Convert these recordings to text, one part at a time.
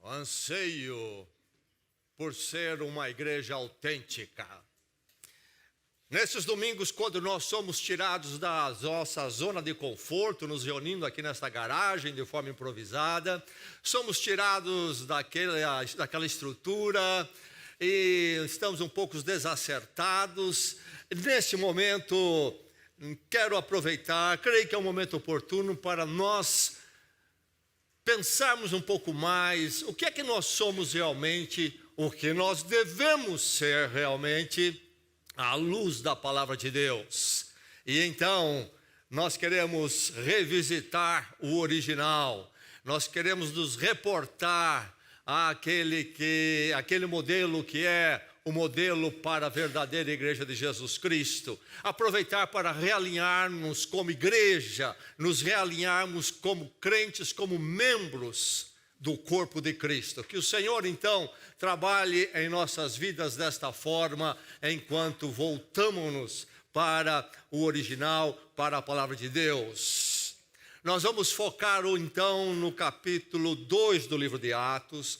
anseio por ser uma igreja autêntica. Nesses domingos, quando nós somos tirados da nossa zona de conforto, nos reunindo aqui nesta garagem de forma improvisada, somos tirados daquela estrutura e estamos um pouco desacertados. Neste momento, quero aproveitar, creio que é um momento oportuno para nós pensarmos um pouco mais o que é que nós somos realmente, o que nós devemos ser realmente à luz da palavra de Deus. E então, nós queremos revisitar o original, nós queremos nos reportar àquele modelo que é o modelo para a verdadeira igreja de Jesus Cristo. Aproveitar para realinharmos como igreja, nos realinharmos como crentes, como membros do corpo de Cristo. Que o Senhor, então, trabalhe em nossas vidas desta forma, enquanto voltamos-nos para o original, para a palavra de Deus. Nós vamos focar, então, no capítulo 2 do livro de Atos,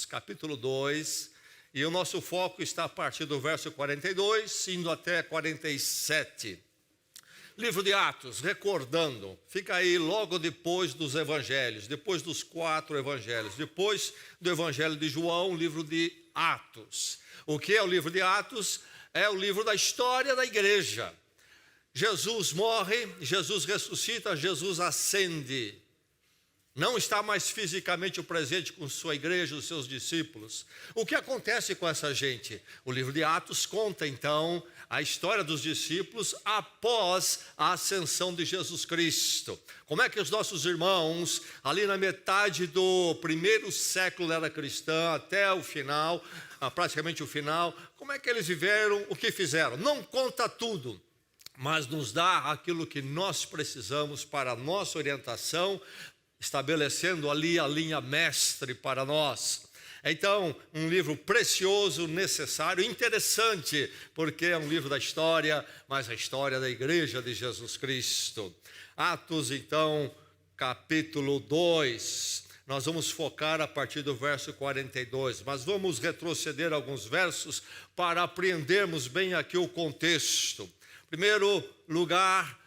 capítulo 2, e o nosso foco está a partir do verso 42, indo até 47. Livro de Atos, recordando, fica aí logo depois dos evangelhos, depois dos 4 evangelhos, depois do evangelho de João, livro de Atos. O que é o livro de Atos? É o livro da história da igreja. Jesus morre, Jesus ressuscita, Jesus ascende. Não está mais fisicamente presente com sua igreja, os seus discípulos. O que acontece com essa gente? O livro de Atos conta, então, a história dos discípulos após a ascensão de Jesus Cristo. Como é que os nossos irmãos, ali na metade do primeiro século da era cristã, até o final, praticamente o final, como é que eles viveram, o que fizeram? Não conta tudo, mas nos dá aquilo que nós precisamos para a nossa orientação, estabelecendo ali a linha mestre para nós. Então, um livro precioso, necessário, interessante, porque é um livro da história, mas a história da igreja de Jesus Cristo. Atos, então, capítulo 2. Nós vamos focar a partir do verso 42, mas vamos retroceder alguns versos para apreendermos bem aqui o contexto. Primeiro lugar,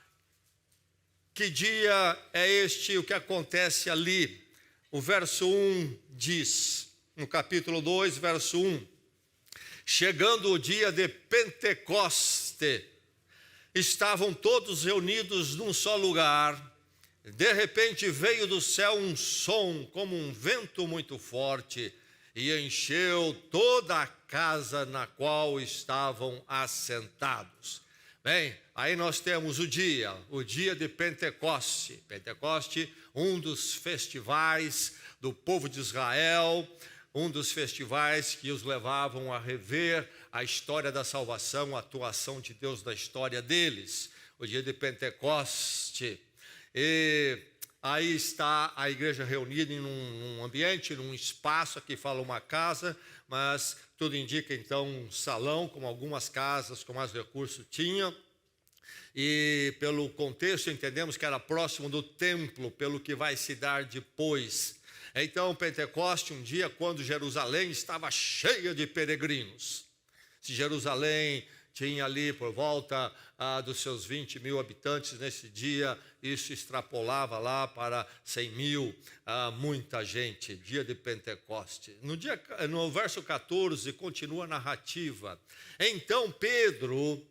que dia é este, o que acontece ali? O verso 1 diz, no capítulo 2, verso 1, chegando o dia de Pentecoste, estavam todos reunidos num só lugar. De repente veio do céu um som como um vento muito forte e encheu toda a casa na qual estavam assentados. Bem, aí nós temos o dia de Pentecoste. Pentecoste, um dos festivais do povo de Israel, um dos festivais que os levavam a rever a história da salvação, a atuação de Deus na história deles. O dia de Pentecoste. E aí está a igreja reunida em um ambiente, num espaço, aqui fala uma casa, mas tudo indica então um salão, como algumas casas com mais recursos tinham. E pelo contexto entendemos que era próximo do templo, pelo que vai se dar depois. Então Pentecoste, um dia quando Jerusalém estava cheia de peregrinos. Se Jerusalém tinha ali por volta dos seus 20 mil habitantes nesse dia, isso extrapolava lá para 100 mil, muita gente, dia de Pentecoste. No verso 14 continua a narrativa. Então Pedro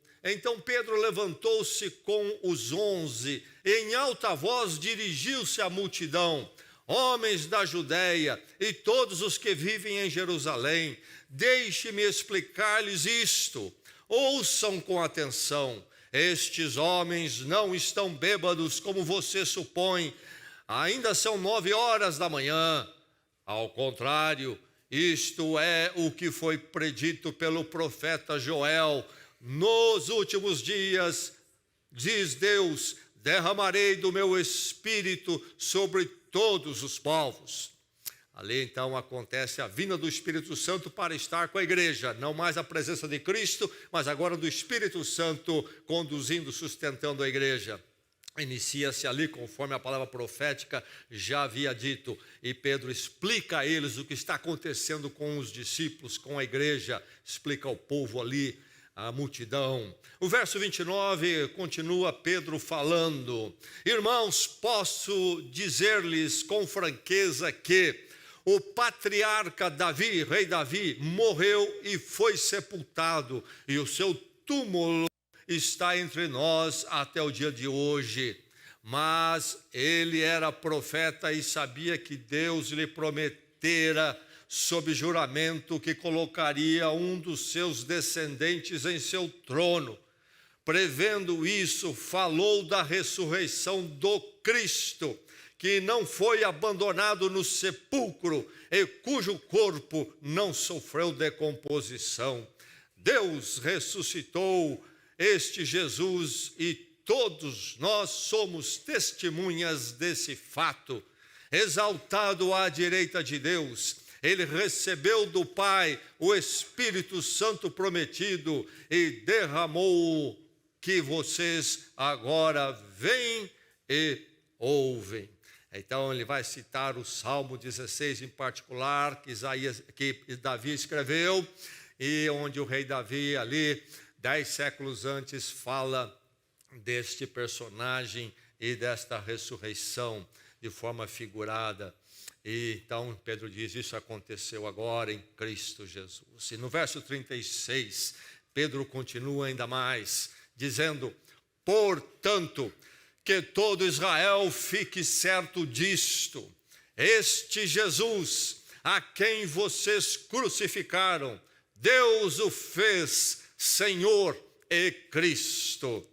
levantou-se com os 11 e em alta voz dirigiu-se à multidão. Homens da Judéia e todos os que vivem em Jerusalém, deixe-me explicar-lhes isto. Ouçam com atenção. Estes homens não estão bêbados como você supõe. Ainda são 9 horas da manhã. Ao contrário, isto é o que foi predito pelo profeta Joel. Nos últimos dias, diz Deus, derramarei do meu espírito sobre todos os povos. Ali então acontece a vinda do Espírito Santo para estar com a igreja, não mais a presença de Cristo, mas agora do Espírito Santo conduzindo, sustentando a igreja. inicia-se ali conforme a palavra profética já havia dito, e Pedro explica a eles o que está acontecendo com os discípulos, com a igreja, explica ao povo ali, a multidão. O verso 29 continua Pedro falando: irmãos, posso dizer-lhes com franqueza que o patriarca Davi, rei Davi, morreu e foi sepultado, e o seu túmulo está entre nós até o dia de hoje. Mas ele era profeta e sabia que Deus lhe prometera sob juramento que colocaria um dos seus descendentes em seu trono. Prevendo isso, falou da ressurreição do Cristo, que não foi abandonado no sepulcro e cujo corpo não sofreu decomposição. Deus ressuscitou este Jesus e todos nós somos testemunhas desse fato. Exaltado à direita de Deus, ele recebeu do Pai o Espírito Santo prometido e derramou, que vocês agora veem e ouvem. Então ele vai citar o Salmo 16 em particular, que Davi escreveu, e onde o rei Davi ali, 10 séculos antes, fala deste personagem e desta ressurreição de forma figurada. E então Pedro diz, isso aconteceu agora em Cristo Jesus. E no verso 36, Pedro continua ainda mais, dizendo: portanto, que todo Israel fique certo disto: este Jesus, a quem vocês crucificaram, Deus o fez Senhor e Cristo.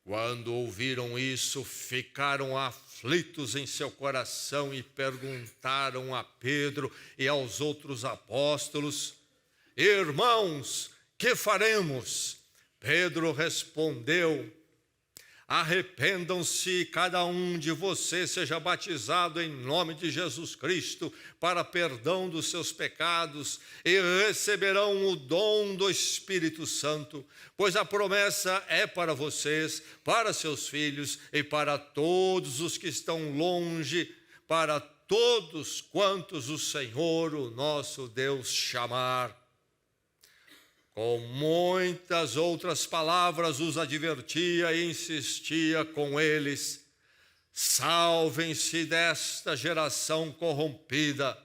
Quando ouviram isso, ficaram aflitos em seu coração e perguntaram a Pedro e aos outros apóstolos: irmãos, que faremos? Pedro respondeu: arrependam-se, cada um de vocês seja batizado em nome de Jesus Cristo para perdão dos seus pecados e receberão o dom do Espírito Santo, pois a promessa é para vocês, para seus filhos e para todos os que estão longe, para todos quantos o Senhor, o nosso Deus, chamar. Com muitas outras palavras os advertia e insistia com eles: salvem-se desta geração corrompida.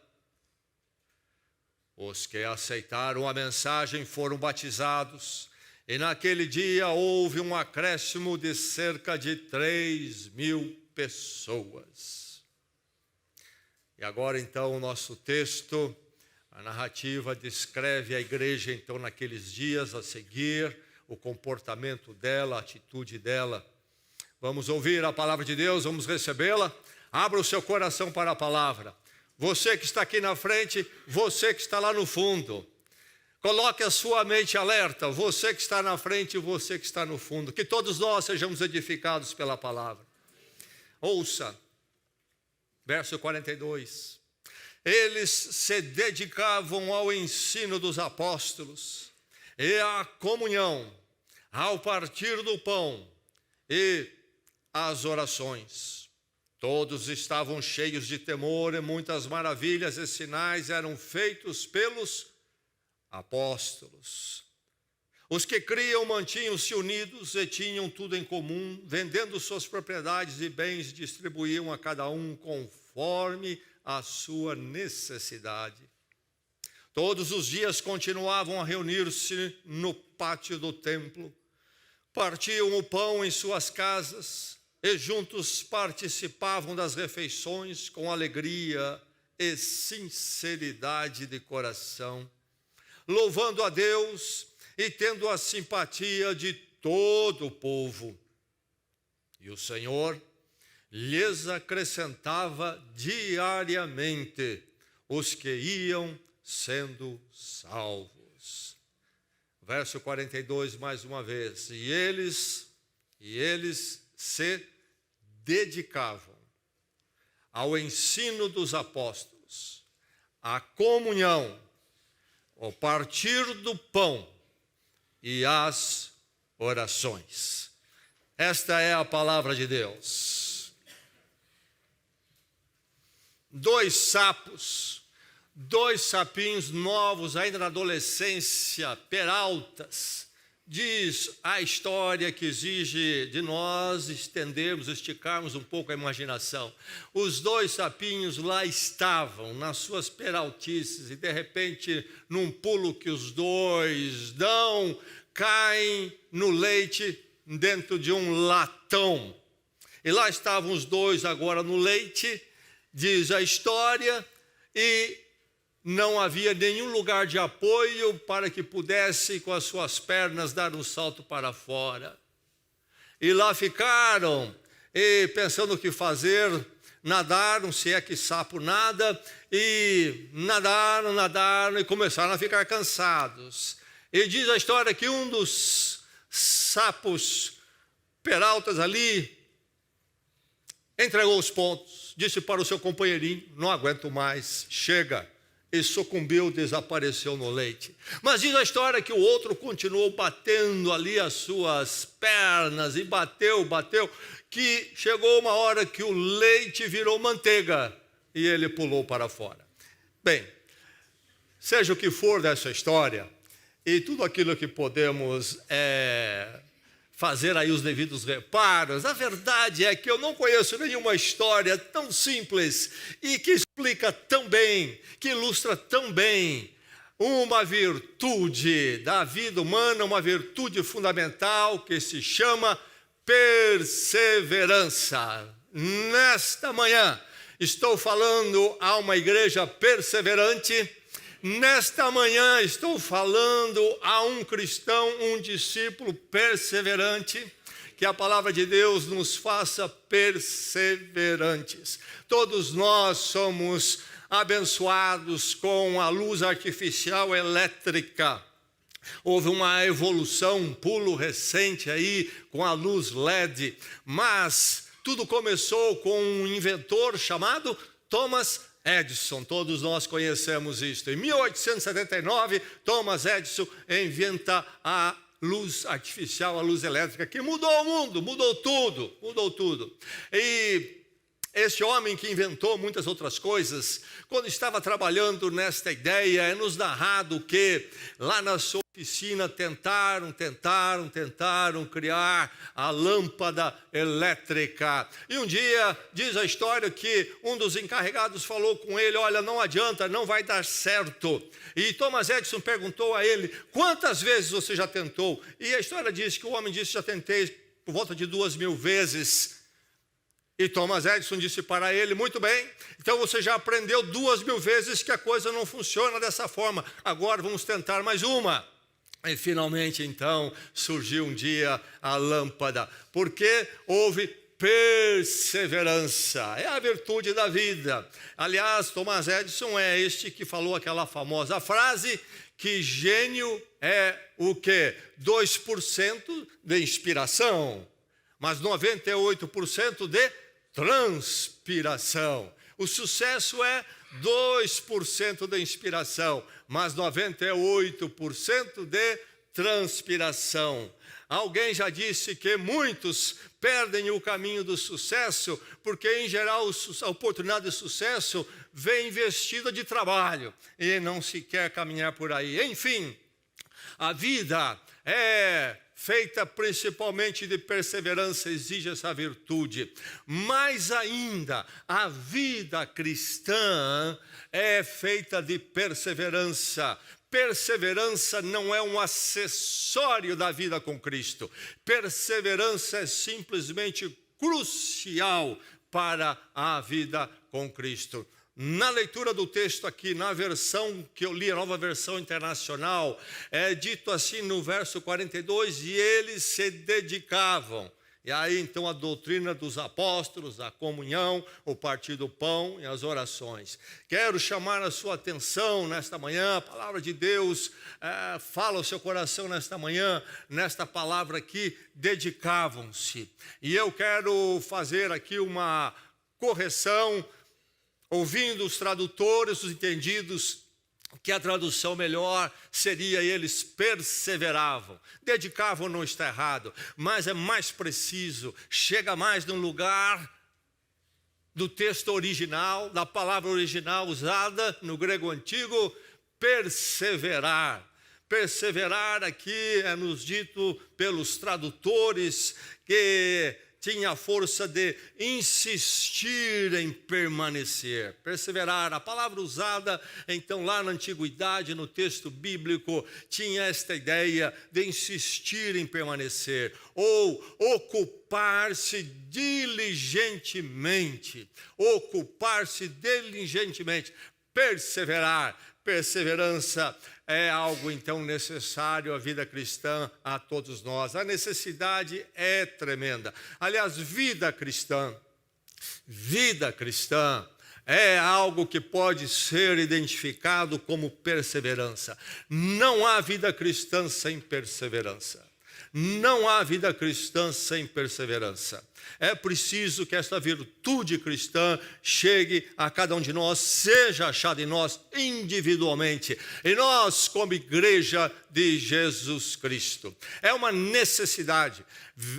Os que aceitaram a mensagem foram batizados, e naquele dia houve um acréscimo de cerca de 3.000 pessoas. E agora então o nosso texto, a narrativa descreve a igreja, então, naqueles dias a seguir, o comportamento dela, a atitude dela. Vamos ouvir a palavra de Deus, vamos recebê-la. Abra o seu coração para a palavra. Você que está aqui na frente, você que está lá no fundo. Coloque a sua mente alerta, você que está na frente e você que está no fundo. Que todos nós sejamos edificados pela palavra. Ouça, verso 42. Eles se dedicavam ao ensino dos apóstolos e à comunhão, ao partir do pão e às orações. Todos estavam cheios de temor e muitas maravilhas e sinais eram feitos pelos apóstolos. Os que criam mantinham-se unidos e tinham tudo em comum, vendendo suas propriedades e bens, distribuíam a cada um conforme a sua necessidade. Todos os dias continuavam a reunir-se no pátio do templo, partiam o pão em suas casas e juntos participavam das refeições com alegria e sinceridade de coração, louvando a Deus e tendo a simpatia de todo o povo. E o Senhor lhes acrescentava diariamente os que iam sendo salvos. Verso 42, mais uma vez. E eles se dedicavam ao ensino dos apóstolos, à comunhão, ao partir do pão e às orações. Esta é a palavra de Deus. 2 sapos, 2 sapinhos novos, ainda na adolescência, peraltas. Diz a história que exige de nós estendermos, esticarmos um pouco a imaginação. Os 2 sapinhos lá estavam, nas suas peraltices, e de repente, num pulo que os 2 dão, caem no leite dentro de um latão. E lá estavam os 2 agora no leite, diz a história, e não havia nenhum lugar de apoio para que pudesse, com as suas pernas, dar um salto para fora. E lá ficaram, e pensando o que fazer, nadaram, se é que sapo nada, e nadaram, e começaram a ficar cansados. E diz a história que um dos sapos peraltas ali entregou os pontos, disse para o seu companheirinho: não aguento mais, chega. E sucumbiu, desapareceu no leite. Mas diz a história que o outro continuou batendo ali as suas pernas, e bateu, que chegou uma hora que o leite virou manteiga, e ele pulou para fora. Bem, seja o que for dessa história, e tudo aquilo que podemos fazer aí os devidos reparos, a verdade é que eu não conheço nenhuma história tão simples e que explica tão bem, que ilustra tão bem uma virtude da vida humana, uma virtude fundamental que se chama perseverança. Nesta manhã estou falando a uma igreja perseverante. Nesta manhã estou falando a um cristão, um discípulo perseverante, que a palavra de Deus nos faça perseverantes. Todos nós somos abençoados com a luz artificial elétrica. Houve uma evolução, um pulo recente aí com a luz LED, mas tudo começou com um inventor chamado Thomas Edison. Todos nós conhecemos isto. Em 1879, Thomas Edison inventa a luz artificial, a luz elétrica, que mudou o mundo, mudou tudo. E esse homem que inventou muitas outras coisas, quando estava trabalhando nesta ideia, é nos narrado que lá na sua oficina tentaram criar a lâmpada elétrica. E um dia, diz a história que um dos encarregados falou com ele: olha, não adianta, não vai dar certo. E Thomas Edison perguntou a ele: quantas vezes você já tentou? E a história diz que o homem disse: já tentei por volta de 2.000 vezes. E Thomas Edison disse para ele: muito bem, então você já aprendeu 2.000 vezes que a coisa não funciona dessa forma. Agora vamos tentar mais uma. E finalmente, então, surgiu um dia a lâmpada, porque houve perseverança. É a virtude da vida. Aliás, Thomas Edison é este que falou aquela famosa frase que gênio é o quê? 2% de inspiração, mas 98% de transpiração. O sucesso é 2% de inspiração, mas 98% de transpiração. Alguém já disse que muitos perdem o caminho do sucesso porque, em geral, a oportunidade de sucesso vem investida de trabalho e não se quer caminhar por aí. Enfim, a vida é feita principalmente de perseverança, exige essa virtude. Mais ainda, a vida cristã é feita de perseverança. Perseverança não é um acessório da vida com Cristo. Perseverança é simplesmente crucial para a vida com Cristo. Na leitura do texto aqui, na versão que eu li, a Nova Versão Internacional, é dito assim no verso 42, e eles se dedicavam. E aí então a doutrina dos apóstolos, a comunhão, o partir do pão e as orações. Quero chamar a sua atenção nesta manhã, a palavra de Deus fala ao seu coração nesta manhã, nesta palavra aqui, dedicavam-se. E eu quero fazer aqui uma correção, ouvindo os tradutores, os entendidos, que a tradução melhor seria eles perseveravam. Dedicavam não está errado, mas é mais preciso, chega mais no lugar do texto original, da palavra original usada no grego antigo, perseverar. Perseverar aqui é nos dito pelos tradutores que tinha a força de insistir em permanecer, perseverar. A palavra usada, então, lá na antiguidade, no texto bíblico, tinha esta ideia de insistir em permanecer, ou ocupar-se diligentemente, perseverar. Perseverança é algo, então, necessário à vida cristã, a todos nós. A necessidade é tremenda. Aliás, vida cristã é algo que pode ser identificado como perseverança. Não há vida cristã sem perseverança. Não há vida cristã sem perseverança. É preciso que esta virtude cristã chegue a cada um de nós, seja achada em nós individualmente, em nós como igreja de Jesus Cristo. É uma necessidade.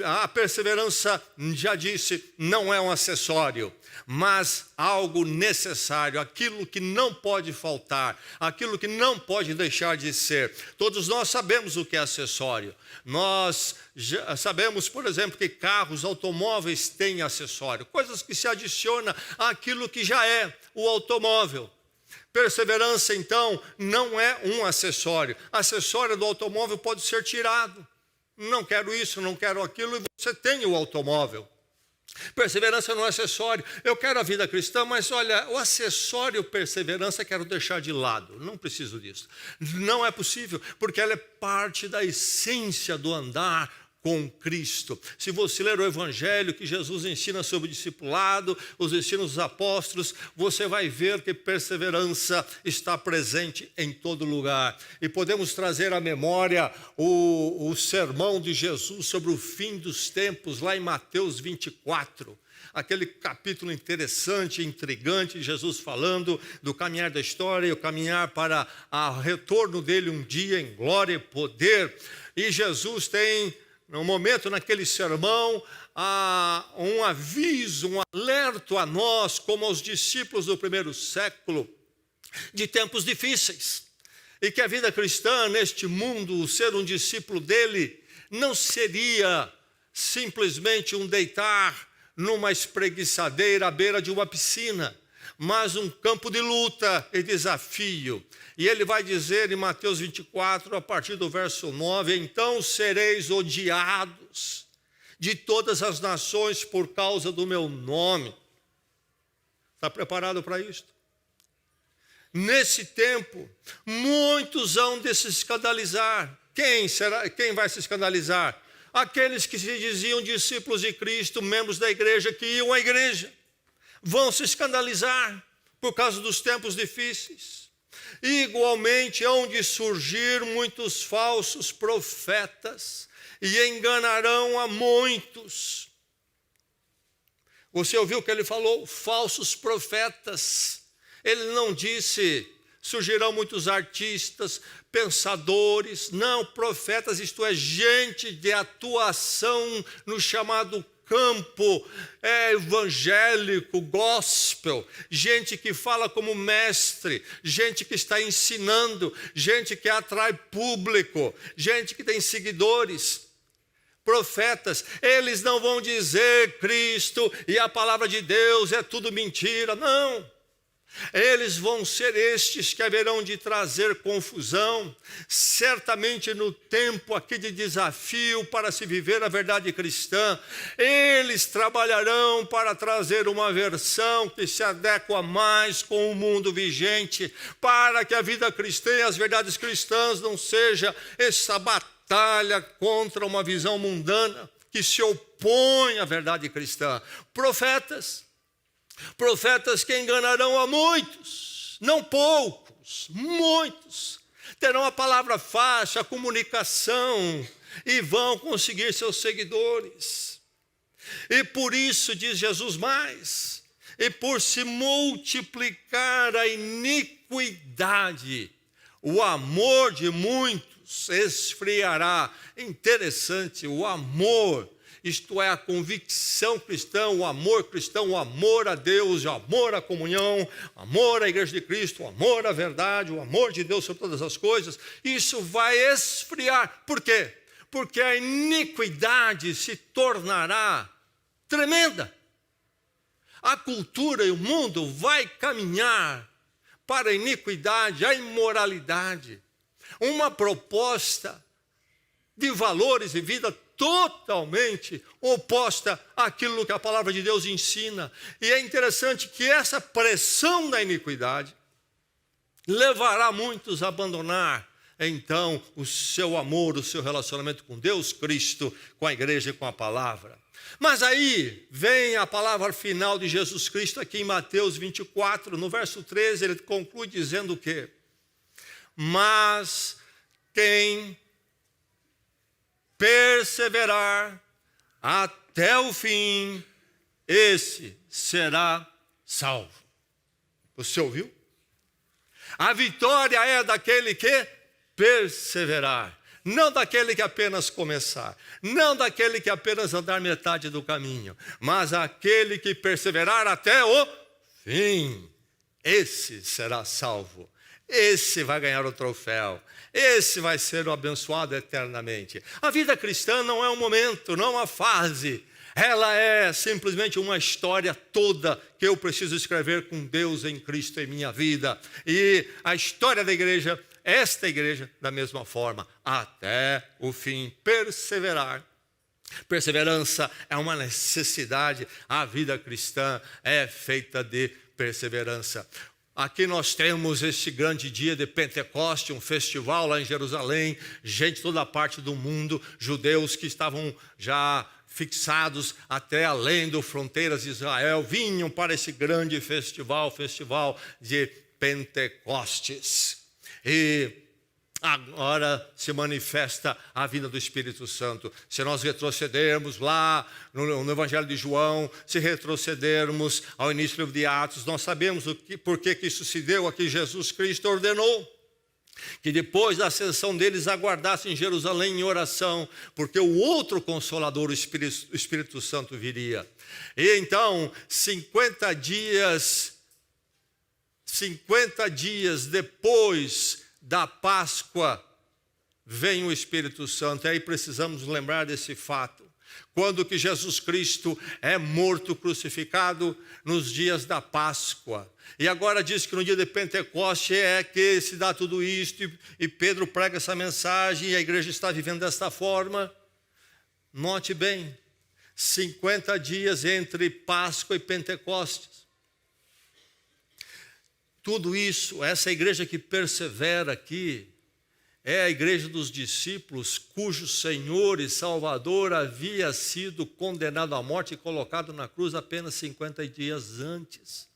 A perseverança, já disse, não é um acessório, mas algo necessário, aquilo que não pode faltar, aquilo que não pode deixar de ser. Todos nós sabemos o que é acessório. Nós já sabemos, por exemplo, que carros, automóveis têm acessório, coisas que se adicionam àquilo que já é o automóvel. Perseverança, então, não é um acessório. Acessório do automóvel pode ser tirado. Não quero isso, não quero aquilo, e você tem o automóvel. Perseverança não é acessório. Eu quero a vida cristã, mas olha, o acessório perseverança quero deixar de lado. Não preciso disso. Não é possível, porque ela é parte da essência do andar com Cristo. Se você ler o Evangelho que Jesus ensina sobre o discipulado, os ensinos dos apóstolos, você vai ver que perseverança está presente em todo lugar. E podemos trazer à memória o sermão de Jesus sobre o fim dos tempos, lá em Mateus 24. Aquele capítulo interessante, intrigante, Jesus falando do caminhar da história e o caminhar para o retorno dele um dia em glória e poder. E Jesus tem, no momento, naquele sermão, um aviso, um alerto a nós, como aos discípulos do primeiro século, de tempos difíceis. E que a vida cristã neste mundo, ser um discípulo dele, não seria simplesmente um deitar numa espreguiçadeira à beira de uma piscina, mas um campo de luta e desafio. E ele vai dizer em Mateus 24, a partir do verso 9, então sereis odiados de todas as nações por causa do meu nome. Está preparado para isto? Nesse tempo, muitos hão de se escandalizar. Quem vai se escandalizar? Aqueles que se diziam discípulos de Cristo, membros da igreja, que iam à igreja, vão se escandalizar por causa dos tempos difíceis. Igualmente hão de surgir muitos falsos profetas e enganarão a muitos. Você ouviu o que ele falou? Falsos profetas. Ele não disse surgirão muitos artistas, pensadores. Não, profetas, isto é, gente de atuação no chamado campo evangélico, gospel, gente que fala como mestre, gente que está ensinando, gente que atrai público, gente que tem seguidores. Profetas, eles não vão dizer Cristo e a palavra de Deus é tudo mentira, não. Eles vão ser estes que haverão de trazer confusão, certamente no tempo aqui de desafio para se viver a verdade cristã. Eles trabalharão para trazer uma versão que se adequa mais com o mundo vigente, para que a vida cristã e as verdades cristãs não seja essa batalha contra uma visão mundana que se opõe à verdade cristã. Profetas que enganarão a muitos, não poucos, muitos, terão a palavra fácil, a comunicação, e vão conseguir seus seguidores. E por isso, diz Jesus mais, e por se multiplicar a iniquidade, o amor de muitos esfriará. Interessante, o amor, isto é, a convicção cristã, o amor a Deus, o amor à comunhão, o amor à igreja de Cristo, o amor à verdade, o amor de Deus sobre todas as coisas, isso vai esfriar. Por quê? Porque a iniquidade se tornará tremenda. A cultura e o mundo vai caminhar para a iniquidade, a imoralidade. Uma proposta de valores e vida totalmente oposta àquilo que a palavra de Deus ensina. E é interessante que essa pressão da iniquidade levará muitos a abandonar, então, o seu amor, o seu relacionamento com Deus, Cristo, com a igreja e com a palavra. Mas aí vem a palavra final de Jesus Cristo aqui em Mateus 24, no verso 13, ele conclui dizendo o quê? Mas quem perseverar até o fim, esse será salvo. Você ouviu? A vitória é daquele que perseverar. Não daquele que apenas começar, não daquele que apenas andar metade do caminho, mas aquele que perseverar até o fim. Esse será salvo. Esse vai ganhar o troféu. Esse vai ser o abençoado eternamente. A vida cristã não é um momento, não é uma fase. Ela é simplesmente uma história toda que eu preciso escrever com Deus em Cristo em minha vida. E a história da igreja, esta igreja, da mesma forma, até o fim, perseverar. Perseverança é uma necessidade. A vida cristã é feita de perseverança. Aqui nós temos este grande dia de Pentecoste, um festival lá em Jerusalém, gente de toda parte do mundo, judeus que estavam já fixados até além das fronteiras de Israel, vinham para esse grande festival, festival de Pentecostes. E agora se manifesta a vinda do Espírito Santo. Se nós retrocedermos lá no Evangelho de João, se retrocedermos ao início do livro de Atos, nós sabemos por que isso se deu aqui. Jesus Cristo ordenou que depois da ascensão deles aguardassem em Jerusalém em oração, porque o outro Consolador, o Espírito Santo, viria. E então, 50 dias depois da Páscoa, vem o Espírito Santo. E aí precisamos lembrar desse fato. Quando que Jesus Cristo é morto, crucificado, nos dias da Páscoa. E agora diz que no dia de Pentecoste é que se dá tudo isto, e Pedro prega essa mensagem, e a igreja está vivendo desta forma. Note bem, 50 dias entre Páscoa e Pentecostes. Tudo isso, essa igreja que persevera aqui, é a igreja dos discípulos, cujo Senhor e Salvador havia sido condenado à morte e colocado na cruz apenas 50 dias antes.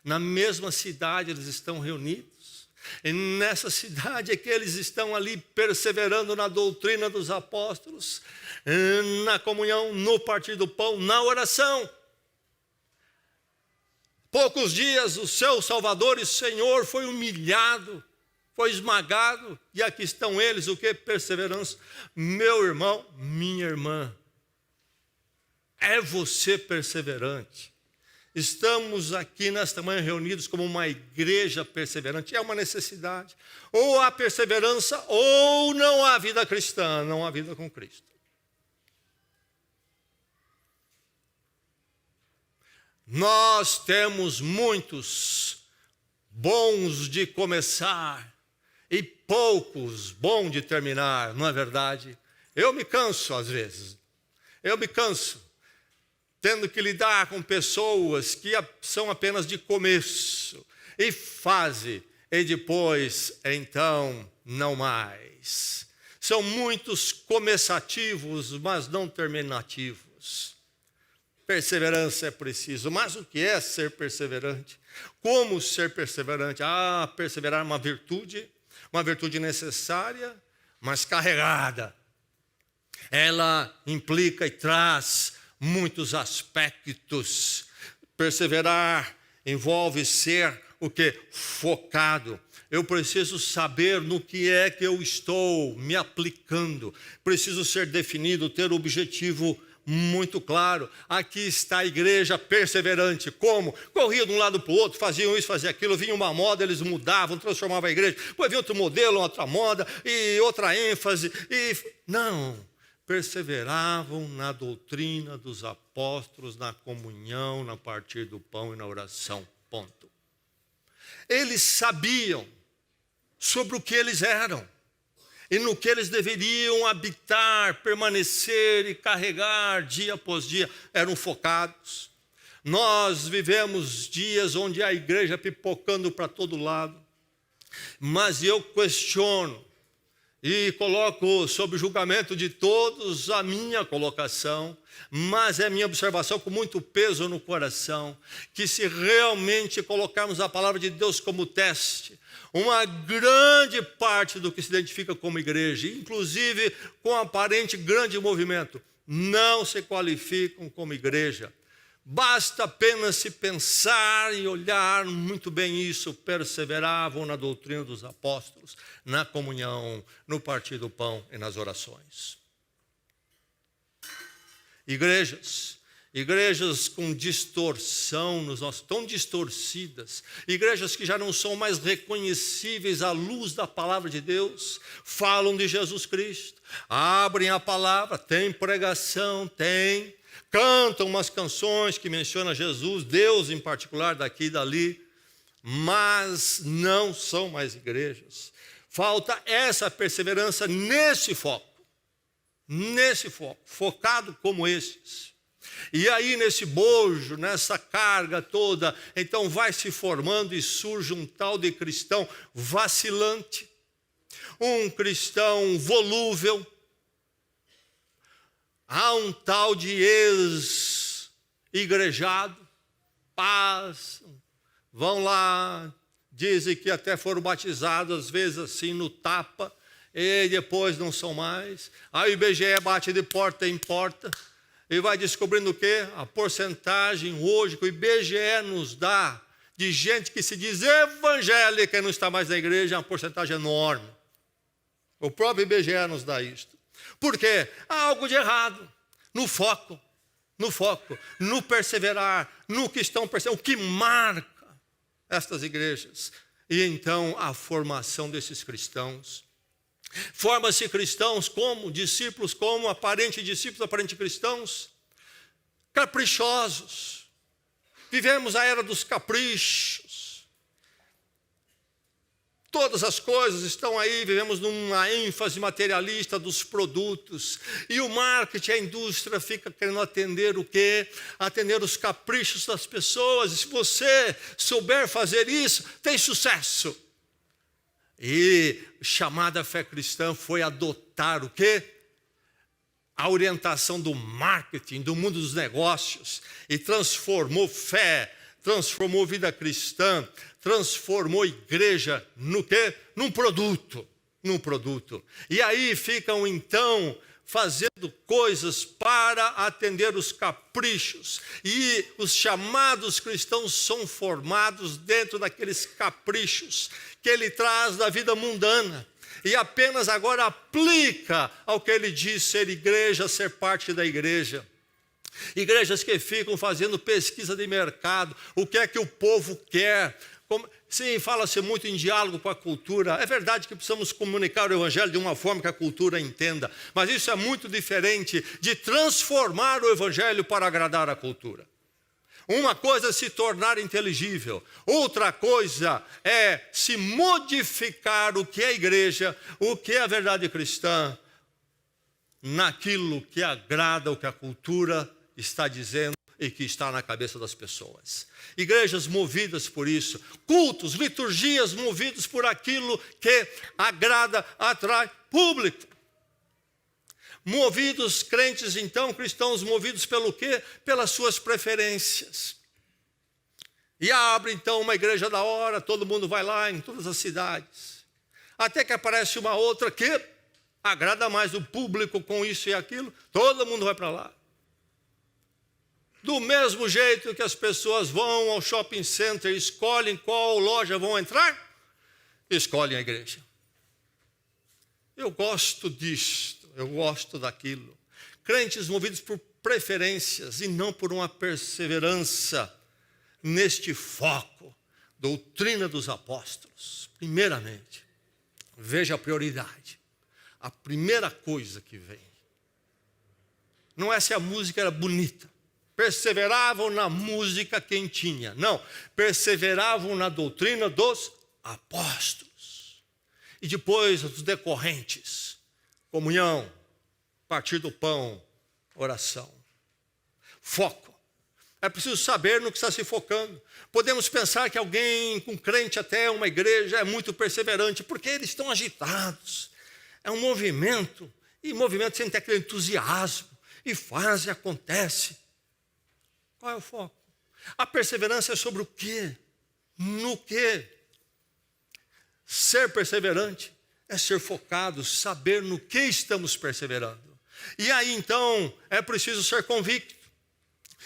Na mesma cidade eles estão reunidos. E nessa cidade é que eles estão ali perseverando na doutrina dos apóstolos, na comunhão, no partir do pão, na oração. Poucos dias o seu Salvador e Senhor foi humilhado, foi esmagado, e aqui estão eles, o que? Perseverança. Meu irmão, minha irmã, é você perseverante. Estamos aqui nesta manhã reunidos como uma igreja perseverante, é uma necessidade. Ou há perseverança, ou não há vida cristã, não há vida com Cristo. Nós temos muitos bons de começar e poucos bons de terminar, não é verdade? Eu me canso às vezes, tendo que lidar com pessoas que são apenas de começo e fase, e depois, então, não mais. São muitos começativos, mas não terminativos. Perseverança é preciso. Mas o que é ser perseverante? Como ser perseverante? Perseverar é uma virtude necessária, mas carregada. Ela implica e traz muitos aspectos. Perseverar envolve ser o quê? Focado. Eu preciso saber no que é que eu estou me aplicando. Preciso ser definido, ter o objetivo muito claro. Aqui está a igreja perseverante. Como? Corria de um lado para o outro, faziam isso, faziam aquilo, vinha uma moda, eles mudavam, transformavam a igreja, depois vinha outro modelo, outra moda, e outra ênfase. Não, perseveravam na doutrina dos apóstolos, na comunhão, na partir do pão e na oração. Ponto. Eles sabiam sobre o que eles eram e no que eles deveriam habitar, permanecer e carregar dia após dia. Eram focados. Nós vivemos dias onde a igreja pipocando para todo lado, mas eu questiono e coloco sob julgamento de todos a minha colocação, mas é minha observação com muito peso no coração, que se realmente colocarmos a palavra de Deus como teste, uma grande parte do que se identifica como igreja, inclusive com aparente grande movimento, não se qualificam como igreja. Basta apenas se pensar e olhar muito bem isso, perseveravam na doutrina dos apóstolos, na comunhão, no partir do pão e nas orações. Igrejas com distorção nos nossos, tão distorcidas, igrejas que já não são mais reconhecíveis à luz da palavra de Deus, falam de Jesus Cristo, abrem a palavra, tem pregação, cantam umas canções que mencionam Jesus, Deus em particular, daqui e dali, mas não são mais igrejas. Falta essa perseverança nesse foco, focado como esses. E aí nesse bojo, nessa carga toda, então vai se formando e surge um tal de cristão vacilante, um cristão volúvel. Há um tal de ex-igrejado, passam, vão lá, dizem que até foram batizados, às vezes assim no tapa, e depois não são mais. Aí o IBGE bate de porta em porta, e vai descobrindo o quê? A porcentagem hoje que o IBGE nos dá de gente que se diz evangélica e não está mais na igreja é uma porcentagem enorme. O próprio IBGE nos dá isto. Por quê? Há algo de errado no foco, no perseverar, no que estão percebendo, o que marca estas igrejas. E então a formação desses cristãos. Forma-se cristãos como discípulos, como aparente cristãos, caprichosos. Vivemos a era dos caprichos. Todas as coisas estão aí, vivemos numa ênfase materialista dos produtos. E o marketing, a indústria fica querendo atender o quê? Atender os caprichos das pessoas. E se você souber fazer isso, tem sucesso. E chamada fé cristã foi adotar o quê? A orientação do marketing, do mundo dos negócios. E transformou fé, transformou vida cristã, transformou igreja no quê? Num produto. E aí ficam então fazendo coisas para atender os caprichos. E os chamados cristãos são formados dentro daqueles caprichos que ele traz da vida mundana. E apenas agora aplica ao que ele diz ser igreja, ser parte da igreja. Igrejas que ficam fazendo pesquisa de mercado, o que é que o povo quer. Sim, fala-se muito em diálogo com a cultura. É verdade que precisamos comunicar o evangelho de uma forma que a cultura entenda, mas isso é muito diferente de transformar o evangelho para agradar a cultura. Uma coisa é se tornar inteligível, outra coisa é se modificar o que é igreja, o que é a verdade cristã, naquilo que agrada o que a cultura está dizendo e que está na cabeça das pessoas. Igrejas movidas por isso, cultos, liturgias movidos por aquilo que agrada, atrai público. Movidos, crentes então, cristãos movidos pelo quê? Pelas suas preferências. E abre então uma igreja da hora, todo mundo vai lá em todas as cidades. Até que aparece uma outra que agrada mais o público com isso e aquilo, todo mundo vai para lá. Do mesmo jeito que as pessoas vão ao shopping center e escolhem qual loja vão entrar, escolhem a igreja. Eu gosto disto, eu gosto daquilo. Crentes movidos por preferências e não por uma perseverança neste foco, doutrina dos apóstolos. Primeiramente, veja a prioridade. A primeira coisa que vem. Não é se a música era bonita. Perseveravam na música quentinha. Não, perseveravam na doutrina dos apóstolos. E depois os decorrentes. Comunhão, partir do pão, oração. Foco. É preciso saber no que está se focando. Podemos pensar que alguém com crente até uma igreja é muito perseverante, porque eles estão agitados. É um movimento, e movimento sem ter aquele entusiasmo. E faz e acontece. Qual é o foco? A perseverança é sobre o quê? No quê? Ser perseverante é ser focado, saber no que estamos perseverando. E aí, então, é preciso ser convicto.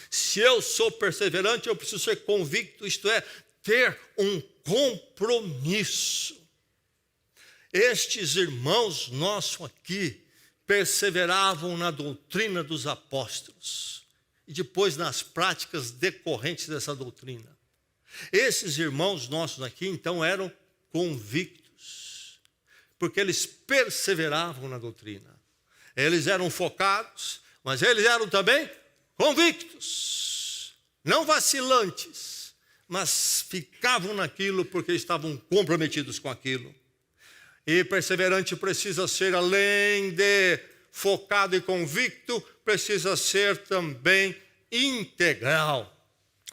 Se eu sou perseverante, eu preciso ser convicto, isto é, ter um compromisso. Estes irmãos nossos aqui perseveravam na doutrina dos apóstolos e depois nas práticas decorrentes dessa doutrina. Esses irmãos nossos aqui, então, eram convictos, porque eles perseveravam na doutrina. Eles eram focados, mas eles eram também convictos, não vacilantes, mas ficavam naquilo porque estavam comprometidos com aquilo. E perseverante precisa ser, além de focado e convicto, precisa ser também integral.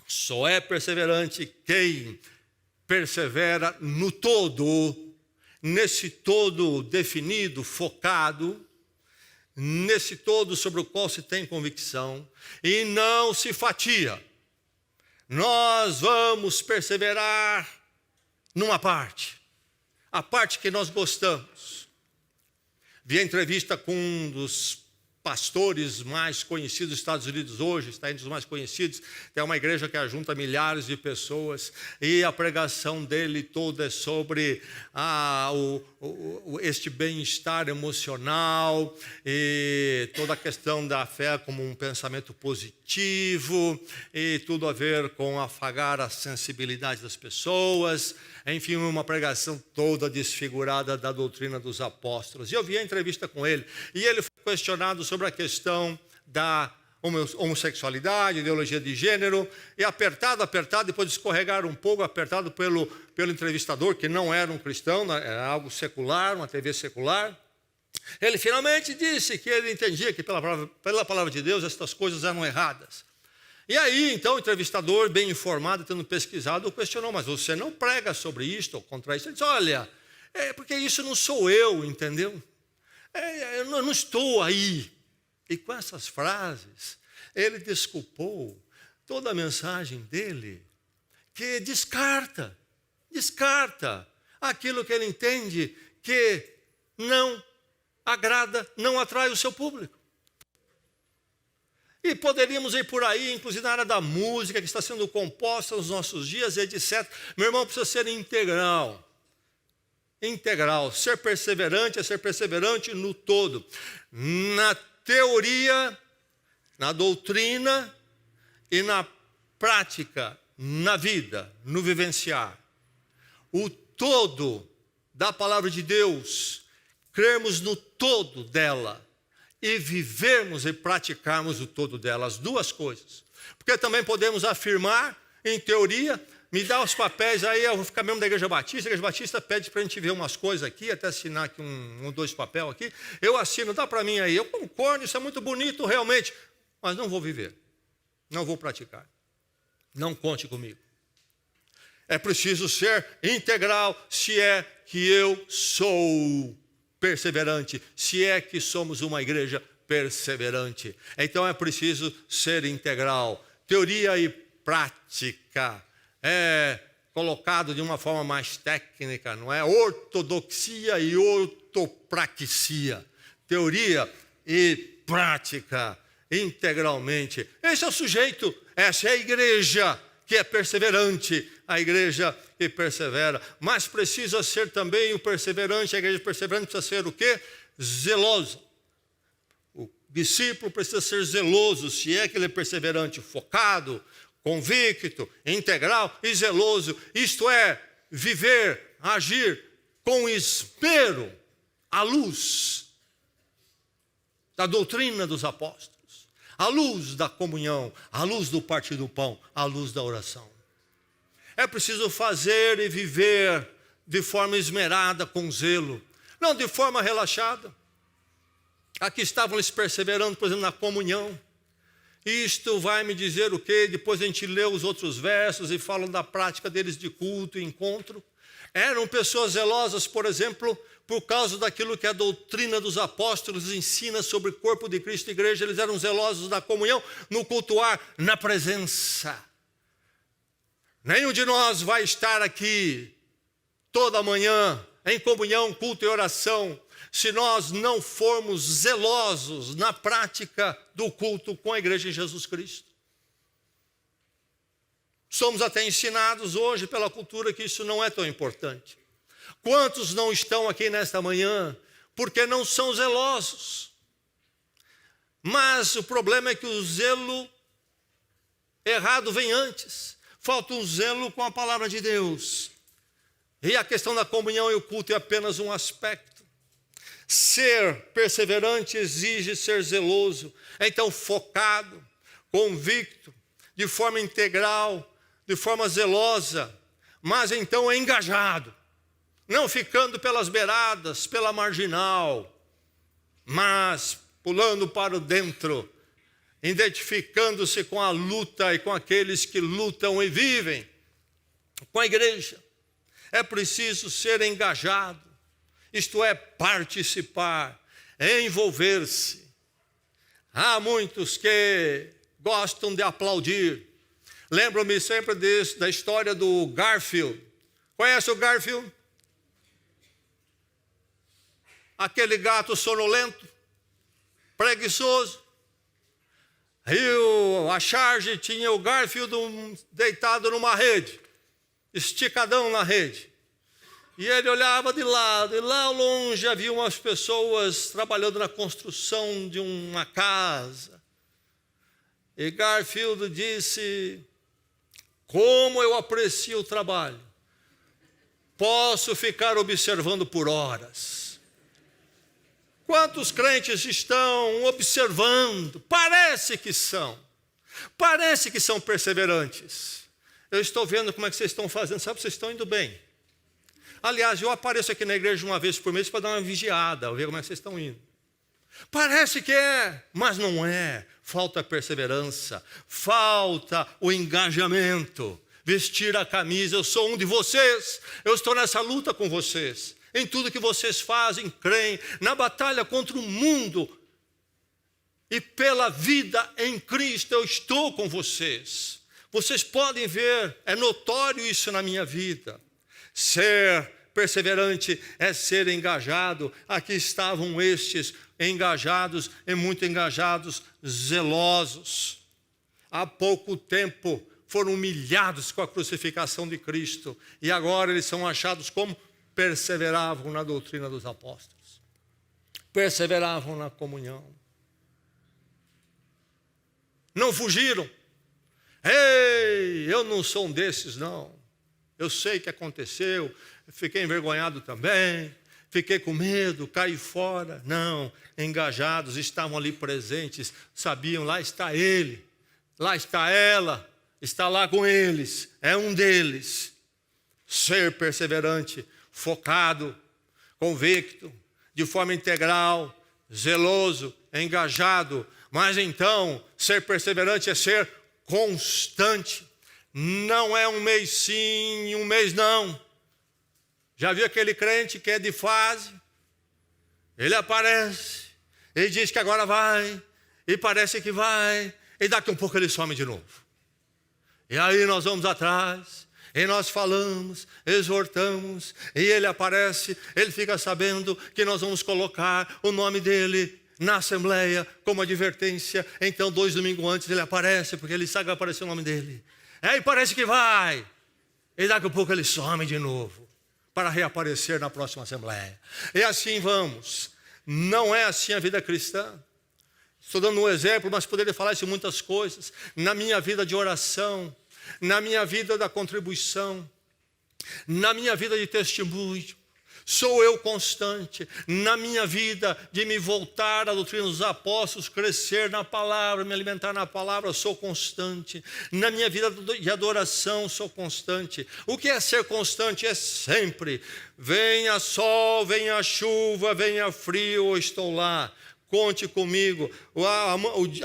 Só é perseverante quem persevera no todo, nesse todo definido, focado, nesse todo sobre o qual se tem convicção, e não se fatia. Nós vamos perseverar numa parte, a parte que nós gostamos. Vi a entrevista com um dos pastores mais conhecidos dos Estados Unidos hoje, está entre os mais conhecidos, tem uma igreja que ajunta milhares de pessoas, e a pregação dele toda é sobre este bem-estar emocional, e toda a questão da fé como um pensamento positivo, e tudo a ver com afagar a sensibilidade das pessoas, enfim, uma pregação toda desfigurada da doutrina dos apóstolos. E eu vi a entrevista com ele, e ele foi questionado sobre a questão da homossexualidade, ideologia de gênero, e apertado, depois de escorregar um pouco, apertado pelo entrevistador, que não era um cristão, era algo secular, uma TV secular. Ele finalmente disse que ele entendia que pela palavra de Deus estas coisas eram erradas. E aí, então, o entrevistador, bem informado, tendo pesquisado, o questionou: mas você não prega sobre isto ou contra isso? Ele disse: olha, porque isso não sou eu, entendeu? Eu não estou aí. E com essas frases, ele desculpou toda a mensagem dele, que descarta aquilo que ele entende que não agrada, não atrai o seu público. E poderíamos ir por aí, inclusive na área da música, que está sendo composta nos nossos dias, etc. Meu irmão, precisa ser integral. Integral. Ser perseverante é ser perseverante no todo. Na teoria, na doutrina e na prática, na vida, no vivenciar. O todo da palavra de Deus, crermos no todo dela e vivermos e praticarmos o todo dela, as duas coisas. Porque também podemos afirmar, em teoria, me dá os papéis aí, eu vou ficar mesmo da Igreja Batista. A Igreja Batista pede para a gente ver umas coisas aqui, até assinar aqui dois papel aqui. Eu assino, dá para mim aí. Eu concordo, isso é muito bonito realmente, mas não vou viver, não vou praticar. Não conte comigo. É preciso ser integral, se é que eu sou perseverante, se é que somos uma igreja perseverante. Então é preciso ser integral. Teoria e prática. É colocado de uma forma mais técnica, não é? Ortodoxia e ortopraxia. Teoria e prática. integralmente. Esse é o sujeito, essa é a igreja que é perseverante, a igreja que persevera. Mas precisa ser também o perseverante, a igreja perseverante precisa ser o quê? Zeloso. O discípulo precisa ser zeloso, se é que ele é perseverante, focado, convicto, integral e zeloso. Isto é, viver, agir com esmero à luz da doutrina dos apóstolos, à luz da comunhão, à luz do partir do pão, à luz da oração. É preciso fazer e viver de forma esmerada, com zelo, não de forma relaxada. Aqui estavam eles perseverando, por exemplo, na comunhão. Isto vai me dizer o quê? Depois a gente lê os outros versos e falam da prática deles de culto e encontro. Eram pessoas zelosas, por exemplo, por causa daquilo que a doutrina dos apóstolos ensina sobre o corpo de Cristo e igreja. Eles eram zelosos da comunhão, no cultuar, na presença. Nenhum de nós vai estar aqui toda manhã em comunhão, culto e oração, se nós não formos zelosos na prática do culto com a igreja de Jesus Cristo. Somos até ensinados hoje pela cultura que isso não é tão importante. Quantos não estão aqui nesta manhã porque não são zelosos? Mas o problema é que o zelo errado vem antes. Falta um zelo com a palavra de Deus. E a questão da comunhão e o culto é apenas um aspecto. Ser perseverante exige ser zeloso. Então, focado, convicto, de forma integral, de forma zelosa, mas então engajado. Não ficando pelas beiradas, pela marginal, mas pulando para o dentro, identificando-se com a luta e com aqueles que lutam e vivem com a igreja. É preciso ser engajado, isto é, participar, envolver-se. Há muitos que gostam de aplaudir. Lembro-me sempre da história do Garfield. Conhece o Garfield? Aquele gato sonolento, preguiçoso. E a Charge tinha o Garfield deitado numa rede, esticadão na rede. E ele olhava de lado, e lá ao longe havia umas pessoas trabalhando na construção de uma casa. E Garfield disse: como eu aprecio o trabalho. Posso ficar observando por horas. Quantos crentes estão observando? Parece que são perseverantes. Eu estou vendo como é que vocês estão fazendo, sabe, vocês estão indo bem. Aliás, eu apareço aqui na igreja uma vez por mês para dar uma vigiada, ver como é que vocês estão indo. Parece que é, mas não é. Falta perseverança, falta o engajamento, vestir a camisa. Eu sou um de vocês, eu estou nessa luta com vocês. Em tudo que vocês fazem, creem, na batalha contra o mundo e pela vida em Cristo, eu estou com vocês. Vocês podem ver, é notório isso na minha vida. Ser perseverante é ser engajado. Aqui estavam estes engajados e muito engajados, zelosos. Há pouco tempo foram humilhados com a crucificação de Cristo e agora eles são achados como perseveravam na doutrina dos apóstolos, perseveravam na comunhão, não fugiram. Ei, eu não sou um desses não, eu sei que aconteceu, fiquei envergonhado também, fiquei com medo, caí fora. Não, engajados, estavam ali presentes, sabiam, lá está ele, lá está ela, está lá com eles, é um deles. Ser perseverante, focado, convicto, de forma integral, zeloso, engajado. Mas então, ser perseverante é ser constante. Não é um mês sim e um mês não. Já viu aquele crente que é de fase? Ele aparece, ele diz que agora vai, e parece que vai, e daqui a um pouco ele some de novo. E aí nós vamos atrás, e nós falamos, exortamos, e ele aparece, ele fica sabendo que nós vamos colocar o nome dele na assembleia, como advertência. Então 2 domingos antes ele aparece, porque ele sabe que vai aparecer o nome dele. E parece que vai. E daqui a pouco ele some de novo, para reaparecer na próxima assembleia. E assim vamos. Não é assim a vida cristã. Estou dando um exemplo, mas poderia falar isso em muitas coisas. Na minha vida de oração, na minha vida da contribuição, na minha vida de testemunho, sou eu constante. Na minha vida de me voltar à doutrina dos apóstolos, crescer na palavra, me alimentar na palavra, sou constante. Na minha vida de adoração, sou constante. O que é ser constante? É sempre. Venha sol, venha chuva, venha frio, eu estou lá. Conte comigo.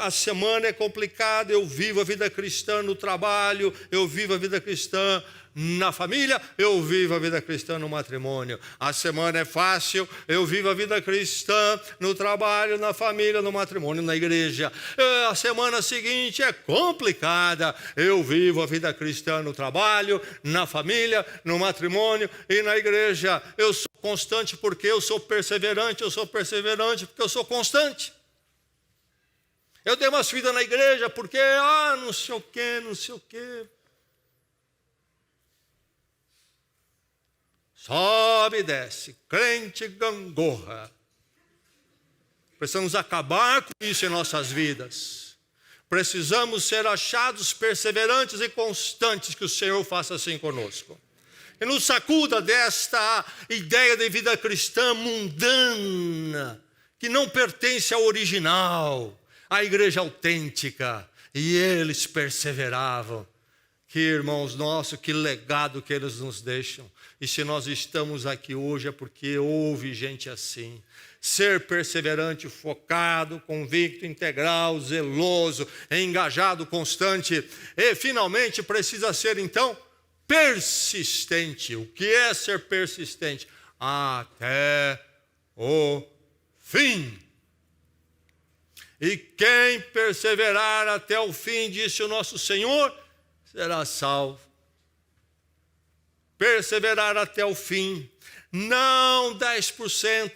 A semana é complicada, eu vivo a vida cristã no trabalho, eu vivo a vida cristã na família, eu vivo a vida cristã no matrimônio. A semana é fácil, eu vivo a vida cristã no trabalho, na família, no matrimônio, na igreja. A semana seguinte é complicada, eu vivo a vida cristã no trabalho, na família, no matrimônio e na igreja. Eu sou constante porque eu sou perseverante porque eu sou constante. Eu dei umas vidas na igreja porque, não sei o quê. Sobe e desce, crente gangorra. Precisamos acabar com isso em nossas vidas. Precisamos ser achados perseverantes e constantes, que o Senhor faça assim conosco. E nos sacuda desta ideia de vida cristã mundana, que não pertence ao original, à igreja autêntica. E eles perseveravam. Que irmãos nossos, que legado que eles nos deixam. E se nós estamos aqui hoje é porque houve gente assim. Ser perseverante, focado, convicto, integral, zeloso, engajado, constante. E finalmente precisa ser então persistente. O que é ser persistente? Até o fim. E quem perseverar até o fim, disse o nosso Senhor, será salvo. Perseverar até o fim. Não 10%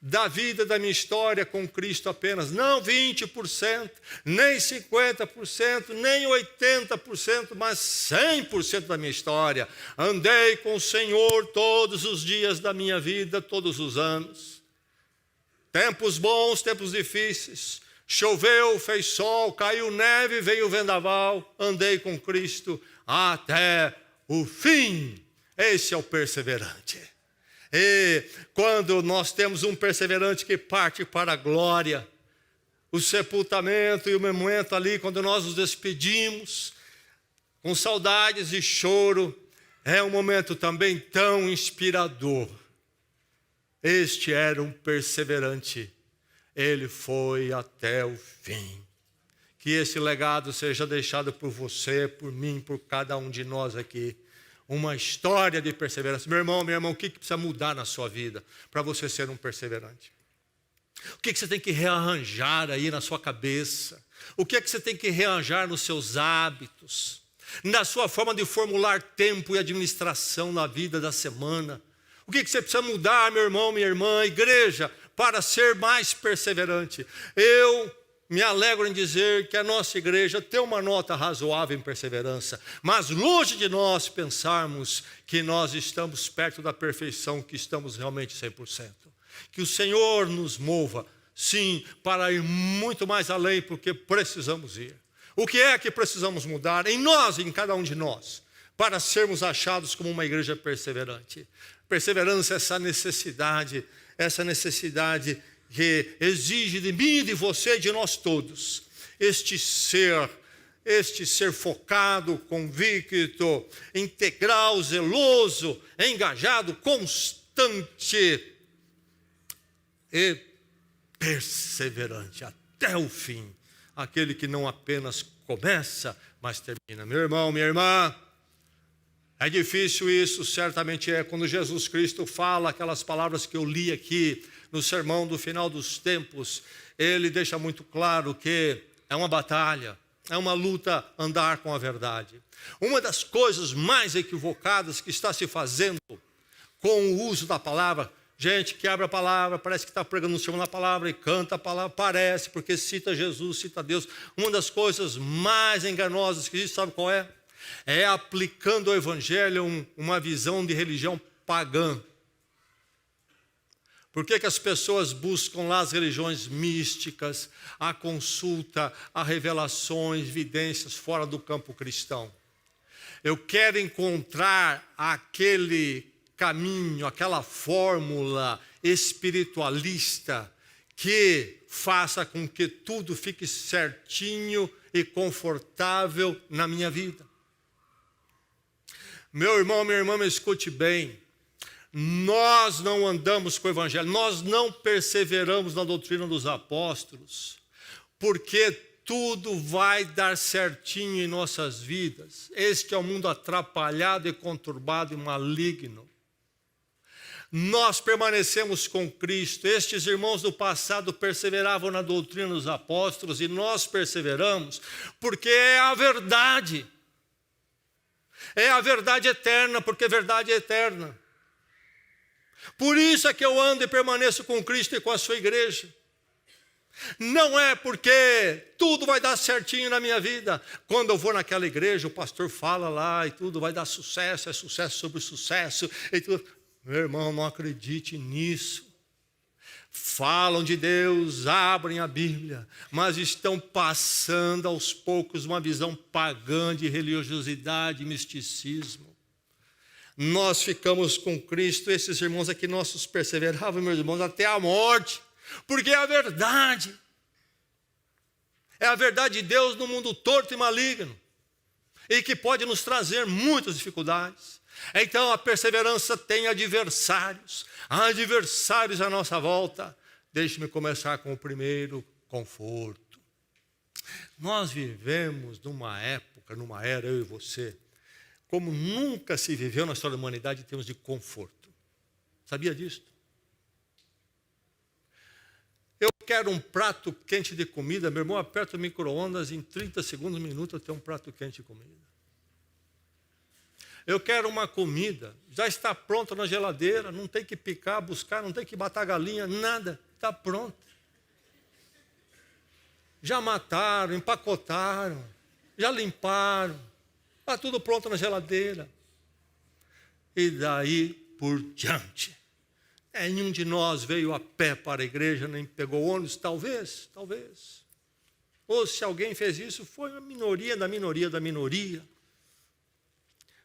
da vida da minha história com Cristo apenas. Não 20%, nem 50%, nem 80%, mas 100% da minha história. Andei com o Senhor todos os dias da minha vida, todos os anos. Tempos bons, tempos difíceis. Choveu, fez sol, caiu neve, veio vendaval. Andei com Cristo até o fim. Esse é o perseverante. E quando nós temos um perseverante que parte para a glória, o sepultamento e o momento ali, quando nós nos despedimos, com saudades e choro, é um momento também tão inspirador. Este era um perseverante. Ele foi até o fim. Que esse legado seja deixado por você, por mim, por cada um de nós aqui. Uma história de perseverança. Meu irmão, o que precisa mudar na sua vida para você ser um perseverante? O que você tem que rearranjar aí na sua cabeça? O que você tem que rearranjar nos seus hábitos? Na sua forma de formular tempo e administração na vida da semana? O que você precisa mudar, meu irmão, minha irmã, igreja, para ser mais perseverante? Eu me alegro em dizer que a nossa igreja tem uma nota razoável em perseverança, mas longe de nós pensarmos que nós estamos perto da perfeição, que estamos realmente 100%. Que o Senhor nos mova, sim, para ir muito mais além, porque precisamos ir. O que é que precisamos mudar em nós, em cada um de nós, para sermos achados como uma igreja perseverante? Perseverança é essa necessidade que exige de mim, de você, de nós todos, este ser focado, convicto, integral, zeloso, engajado, constante e perseverante até o fim. Aquele que não apenas começa, mas termina. Meu irmão, minha irmã, é difícil isso, certamente é. Quando Jesus Cristo fala aquelas palavras que eu li aqui no sermão do final dos tempos, ele deixa muito claro que é uma batalha, é uma luta andar com a verdade. Uma das coisas mais equivocadas que está se fazendo com o uso da palavra Gente que abre a palavra, parece que está pregando no sermão na palavra e canta a palavra, parece, porque cita Jesus, cita Deus. Uma das coisas mais enganosas que existe, sabe qual é? É aplicando ao evangelho uma visão de religião pagã. Por que as pessoas buscam lá as religiões místicas, a consulta, a revelações, evidências fora do campo cristão? Eu quero encontrar aquele caminho, aquela fórmula espiritualista que faça com que tudo fique certinho e confortável na minha vida. Meu irmão, minha irmã, me escute bem. Nós não andamos com o evangelho, nós não perseveramos na doutrina dos apóstolos, porque tudo vai dar certinho em nossas vidas. Este é um mundo atrapalhado e conturbado e maligno. Nós permanecemos com Cristo. Estes irmãos do passado perseveravam na doutrina dos apóstolos e nós perseveramos porque é a verdade. É a verdade eterna, porque verdade é eterna. Por isso é que eu ando e permaneço com Cristo e com a sua igreja. Não é porque tudo vai dar certinho na minha vida. Quando eu vou naquela igreja, o pastor fala lá e tudo vai dar sucesso, é sucesso sobre sucesso. E tudo. Meu irmão, não acredite nisso. Falam de Deus, abrem a Bíblia, mas estão passando aos poucos uma visão pagã de religiosidade e misticismo. Nós ficamos com Cristo, esses irmãos aqui nossos perseveravam, meus irmãos, até a morte, porque é a verdade. É a verdade de Deus no mundo torto e maligno, e que pode nos trazer muitas dificuldades. Então a perseverança tem adversários à nossa volta. Deixe-me começar com o primeiro: conforto. Nós vivemos numa época, numa era, eu e você, como nunca se viveu na história da humanidade em termos de conforto. Sabia disso? Eu quero um prato quente de comida, meu irmão, aperta o micro-ondas, em 30 segundos, um minuto eu tenho um prato quente de comida. Eu quero uma comida, já está pronta na geladeira, não tem que picar, buscar, não tem que matar galinha, nada, está pronto. Já mataram, empacotaram, já limparam, está tudo pronto na geladeira. E daí por diante. Nenhum de nós veio a pé para a igreja, nem pegou ônibus, talvez. Ou se alguém fez isso, foi uma minoria da minoria da minoria.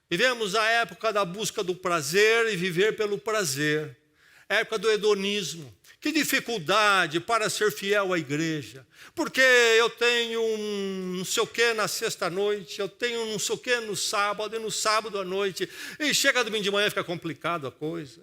Vivemos a época da busca do prazer e viver pelo prazer. A época do hedonismo. Que dificuldade para ser fiel à igreja. Porque eu tenho um não sei o que na sexta-noite, eu tenho um não sei o que no sábado, e no sábado à noite. E chega domingo de manhã fica complicado a coisa.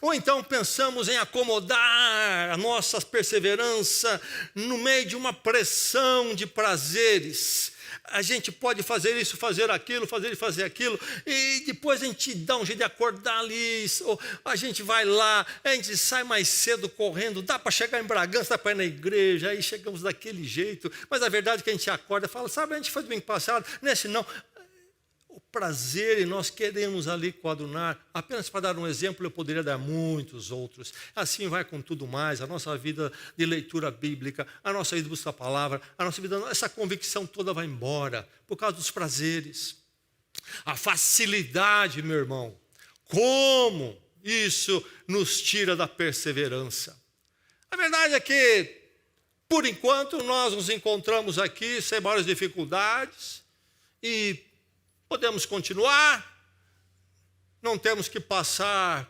Ou então pensamos em acomodar a nossa perseverança no meio de uma pressão de prazeres. A gente pode fazer isso, fazer aquilo, fazer aquilo, e depois a gente dá um jeito de acordar ali, ou a gente vai lá, a gente sai mais cedo correndo, dá para chegar em Bragança, dá para ir na igreja, aí chegamos daquele jeito, mas a verdade é que a gente acorda e fala, sabe, a gente foi domingo passado, nesse não. O prazer, e nós queremos ali coadunar, apenas para dar um exemplo, eu poderia dar muitos outros. Assim vai com tudo mais, a nossa vida de leitura bíblica, a nossa vida de busca da palavra, a nossa vida, essa convicção toda vai embora, por causa dos prazeres. A facilidade, meu irmão, como isso nos tira da perseverança. A verdade é que, por enquanto, nós nos encontramos aqui sem maiores dificuldades, e podemos continuar, não temos que passar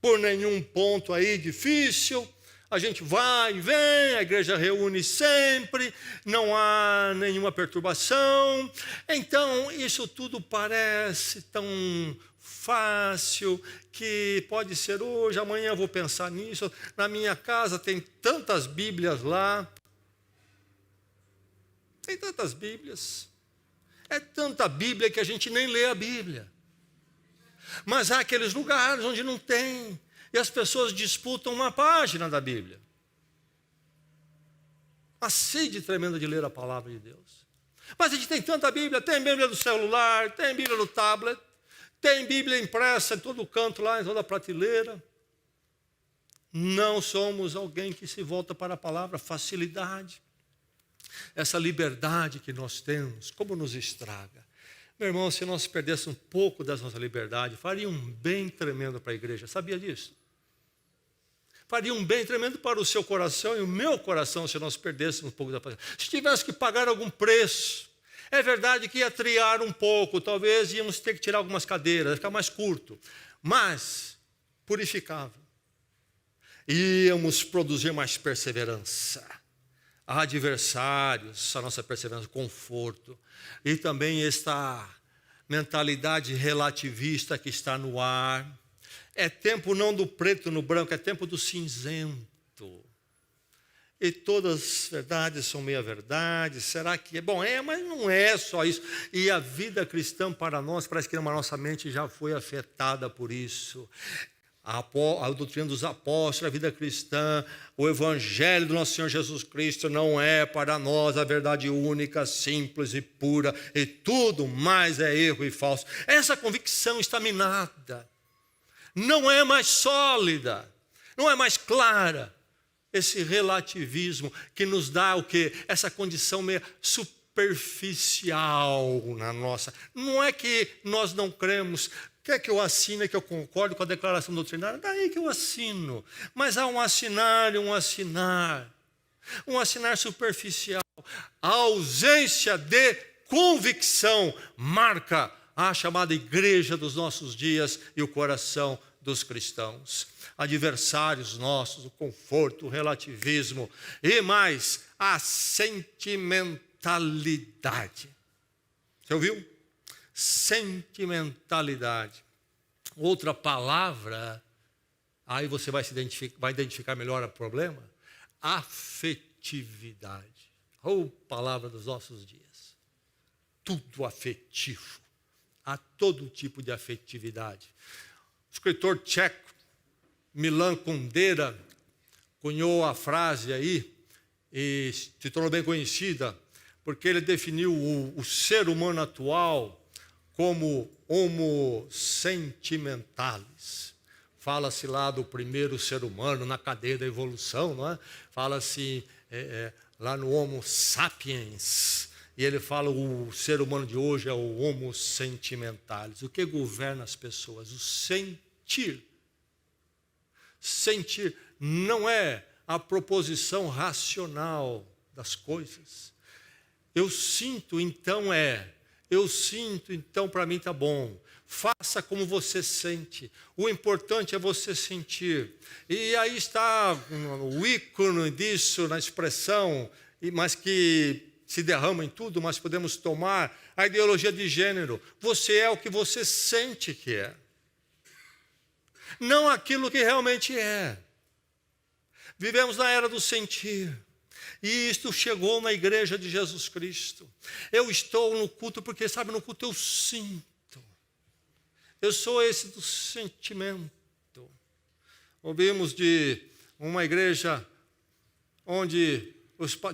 por nenhum ponto aí difícil, a gente vai e vem, a igreja reúne sempre, não há nenhuma perturbação. Então, isso tudo parece tão fácil, que pode ser hoje, amanhã eu vou pensar nisso. Na minha casa tem tantas Bíblias lá, tem tantas Bíblias. É tanta Bíblia que a gente nem lê a Bíblia. Mas há aqueles lugares onde não tem. E as pessoas disputam uma página da Bíblia. A sede tremenda de ler a palavra de Deus. Mas a gente tem tanta Bíblia. Tem Bíblia do celular, tem Bíblia do tablet, tem Bíblia impressa em todo canto, lá em toda prateleira. Não somos alguém que se volta para a palavra, facilidade. Essa liberdade que nós temos, como nos estraga. Meu irmão, se nós perdêssemos um pouco dessa nossa liberdade, faria um bem tremendo para a igreja. Sabia disso? Faria um bem tremendo para o seu coração e o meu coração se nós perdêssemos um pouco da paz. Se tivesse que pagar algum preço, é verdade que ia triar um pouco, talvez íamos ter que tirar algumas cadeiras, ficar mais curto, mas purificava. Íamos produzir mais perseverança. Adversários, a nossa perseverança, conforto. E também esta mentalidade relativista que está no ar. É tempo não do preto no branco, é tempo do cinzento. E todas as verdades são meia-verdade. Será que é? Bom, mas não é só isso. E a vida cristã para nós, parece que a nossa mente já foi afetada por isso. A doutrina dos apóstolos, a vida cristã, o evangelho do nosso Senhor Jesus Cristo não é para nós a verdade única, simples e pura, e tudo mais é erro e falso. Essa convicção está minada, não é mais sólida, não é mais clara. Esse relativismo que nos dá o quê? Essa condição meio superficial na nossa. Não é que nós não cremos. Quer que eu assine, que eu concordo com a declaração doutrinária? Daí que eu assino. Mas há um assinar e um assinar. Um assinar superficial. A ausência de convicção marca a chamada igreja dos nossos dias e o coração dos cristãos. Adversários nossos, o conforto, o relativismo e mais, a sentimentalidade. Você ouviu? Sentimentalidade. Outra palavra, aí você vai identificar melhor o problema. Afetividade. Palavra dos nossos dias. Tudo afetivo. Há todo tipo de afetividade. O escritor tcheco, Milan Kundera, cunhou a frase aí e se tornou bem conhecida, porque ele definiu o ser humano atual como homo sentimentalis. Fala-se lá do primeiro ser humano na cadeia da evolução, não é? Fala-se lá no homo sapiens, e ele fala o ser humano de hoje é o homo sentimentalis. O que governa as pessoas? O sentir. Sentir não é a proposição racional das coisas. Eu sinto, então para mim está bom. Faça como você sente. O importante é você sentir. E aí está o ícone disso na expressão, mas que se derrama em tudo, mas podemos tomar a ideologia de gênero. Você é o que você sente que é. Não aquilo que realmente é. Vivemos na era do sentir. E isto chegou na igreja de Jesus Cristo. Eu estou no culto porque, sabe, no culto eu sinto. Eu sou esse do sentimento. Ouvimos de uma igreja onde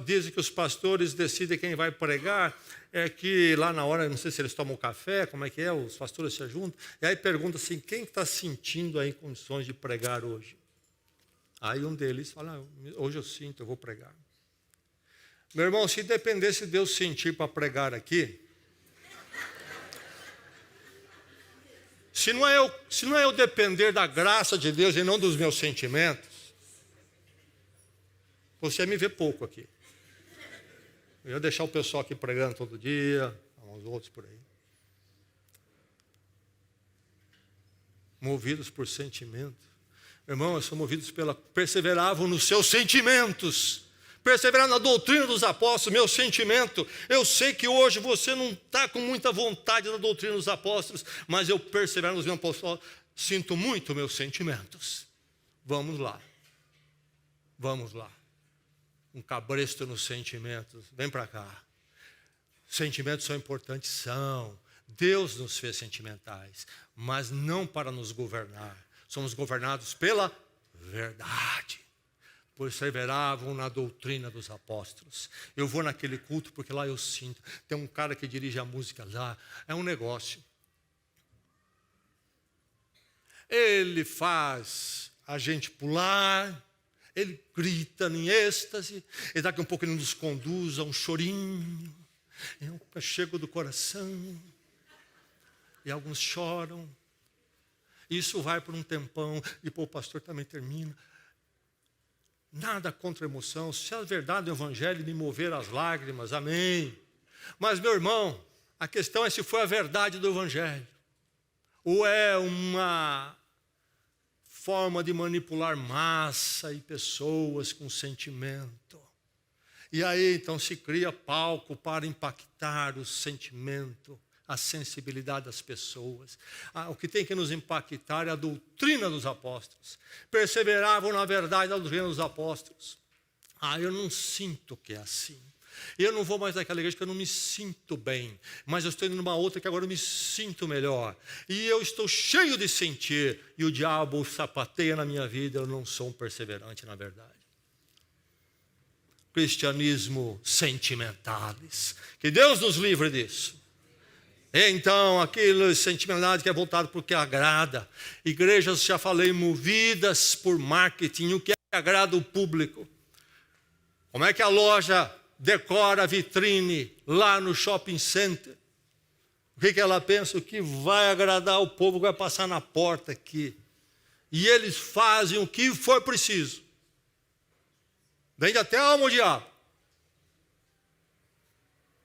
dizem que os pastores decidem quem vai pregar, é que lá na hora, não sei se eles tomam café, como é que é, os pastores se juntam, e aí pergunta assim, quem está sentindo aí condições de pregar hoje? Aí um deles fala, hoje eu sinto, eu vou pregar. Meu irmão, se dependesse de eu sentir para pregar aqui, se não é eu depender da graça de Deus e não dos meus sentimentos, você ia me ver pouco aqui. Eu ia deixar o pessoal aqui pregando todo dia, uns outros por aí. Movidos por sentimento. Irmão, eu sou movidos perseveravam nos seus sentimentos. Perseverar na doutrina dos apóstolos, meu sentimento. Eu sei que hoje você não está com muita vontade na doutrina dos apóstolos, mas eu persevero nos meus apóstolos. Sinto muito meus sentimentos. Vamos lá. Vamos lá. Um cabresto nos sentimentos. Vem para cá. Sentimentos são importantes, são. Deus nos fez sentimentais, mas não para nos governar. Somos governados pela verdade. Perseveravam na doutrina dos apóstolos. Eu vou naquele culto porque lá eu sinto. Tem um cara que dirige a música lá. É um negócio. ele faz a gente pular, ele grita em êxtase, e daqui a um pouco ele nos conduz a um chorinho, é um achego do coração, e alguns choram. Isso vai por um tempão, e o pastor também termina. Nada contra a emoção, se a verdade do evangelho me mover às lágrimas, amém. Mas, meu irmão, a questão é se foi a verdade do evangelho, ou é uma forma de manipular massa e pessoas com sentimento. E aí, então, se cria palco para impactar o sentimento, a sensibilidade das pessoas. O que tem que nos impactar é a doutrina dos apóstolos. Perseveravam na verdade da doutrina dos apóstolos. Eu não sinto que é assim. Eu não vou mais naquela igreja porque eu não me sinto bem, mas eu estou indo numa outra que agora eu me sinto melhor. E eu estou cheio de sentir, e o diabo sapateia na minha vida, eu não sou um perseverante na verdade. Cristianismo sentimentales. Que Deus nos livre disso. Então, aquilo sentimentalidade que é voltado para o que agrada. Igrejas, já falei, movidas por marketing, o que é que agrada o público. Como é que a loja decora a vitrine lá no shopping center? O que ela pensa? O que vai agradar o povo que vai passar na porta aqui. E eles fazem o que for preciso. Vende até a alma ao diabo.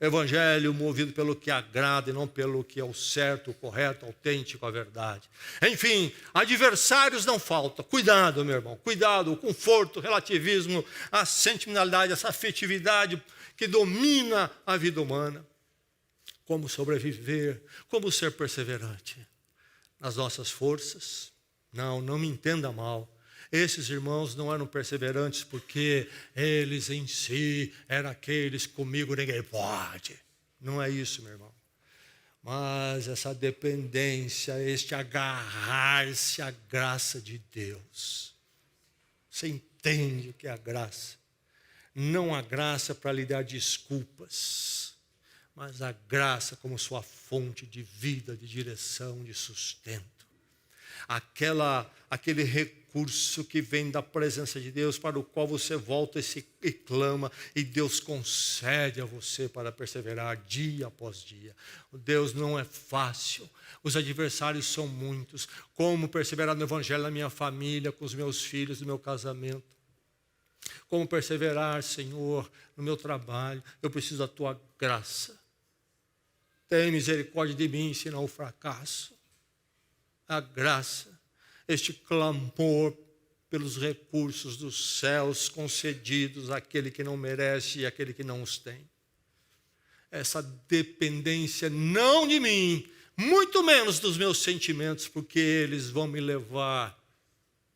Evangelho movido pelo que agrada e não pelo que é o certo, o correto, o autêntico, a verdade. Enfim, adversários não faltam. Cuidado, meu irmão, cuidado, o conforto, o relativismo, a sentimentalidade, essa afetividade que domina a vida humana. Como sobreviver, como ser perseverante nas nossas forças. Não me entenda mal. Esses irmãos não eram perseverantes porque eles em si eram aqueles comigo ninguém pode. Não é isso, meu irmão. Mas essa dependência, este agarrar-se à graça de Deus. Você entende o que é a graça? Não a graça para lhe dar desculpas, mas a graça como sua fonte de vida, de direção, de sustento. Aquele recurso que vem da presença de Deus, para o qual você volta e clama, e Deus concede a você para perseverar dia após dia. Deus não é fácil, os adversários são muitos. Como perseverar no evangelho na minha família, com os meus filhos, no meu casamento? Como perseverar, Senhor, no meu trabalho? Eu preciso da tua graça. Tem misericórdia de mim, senão o fracasso. A graça, este clamor pelos recursos dos céus concedidos àquele que não merece e àquele que não os tem. Essa dependência não de mim, muito menos dos meus sentimentos, porque eles vão me levar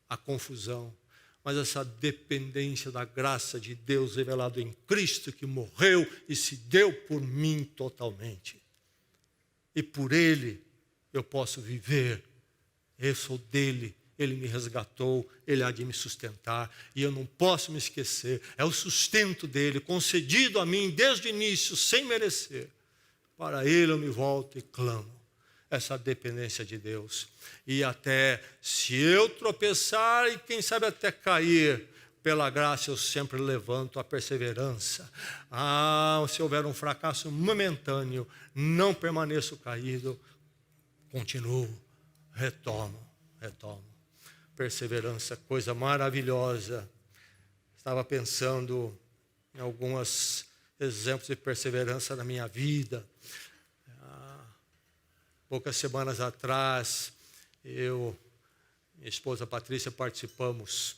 à confusão. Mas essa dependência da graça de Deus revelado em Cristo, que morreu e se deu por mim totalmente. E por Ele eu posso viver. Eu sou dele, ele me resgatou, ele há de me sustentar, e eu não posso me esquecer, é o sustento dele, concedido a mim desde o início, sem merecer. Para ele eu me volto e clamo, essa dependência de Deus. E até se eu tropeçar e quem sabe até cair, pela graça eu sempre levanto a perseverança. Se houver um fracasso momentâneo, não permaneço caído, continuo. Retomo. Perseverança, coisa maravilhosa. Estava pensando em alguns exemplos de perseverança na minha vida. Poucas semanas atrás, eu e minha esposa Patrícia participamos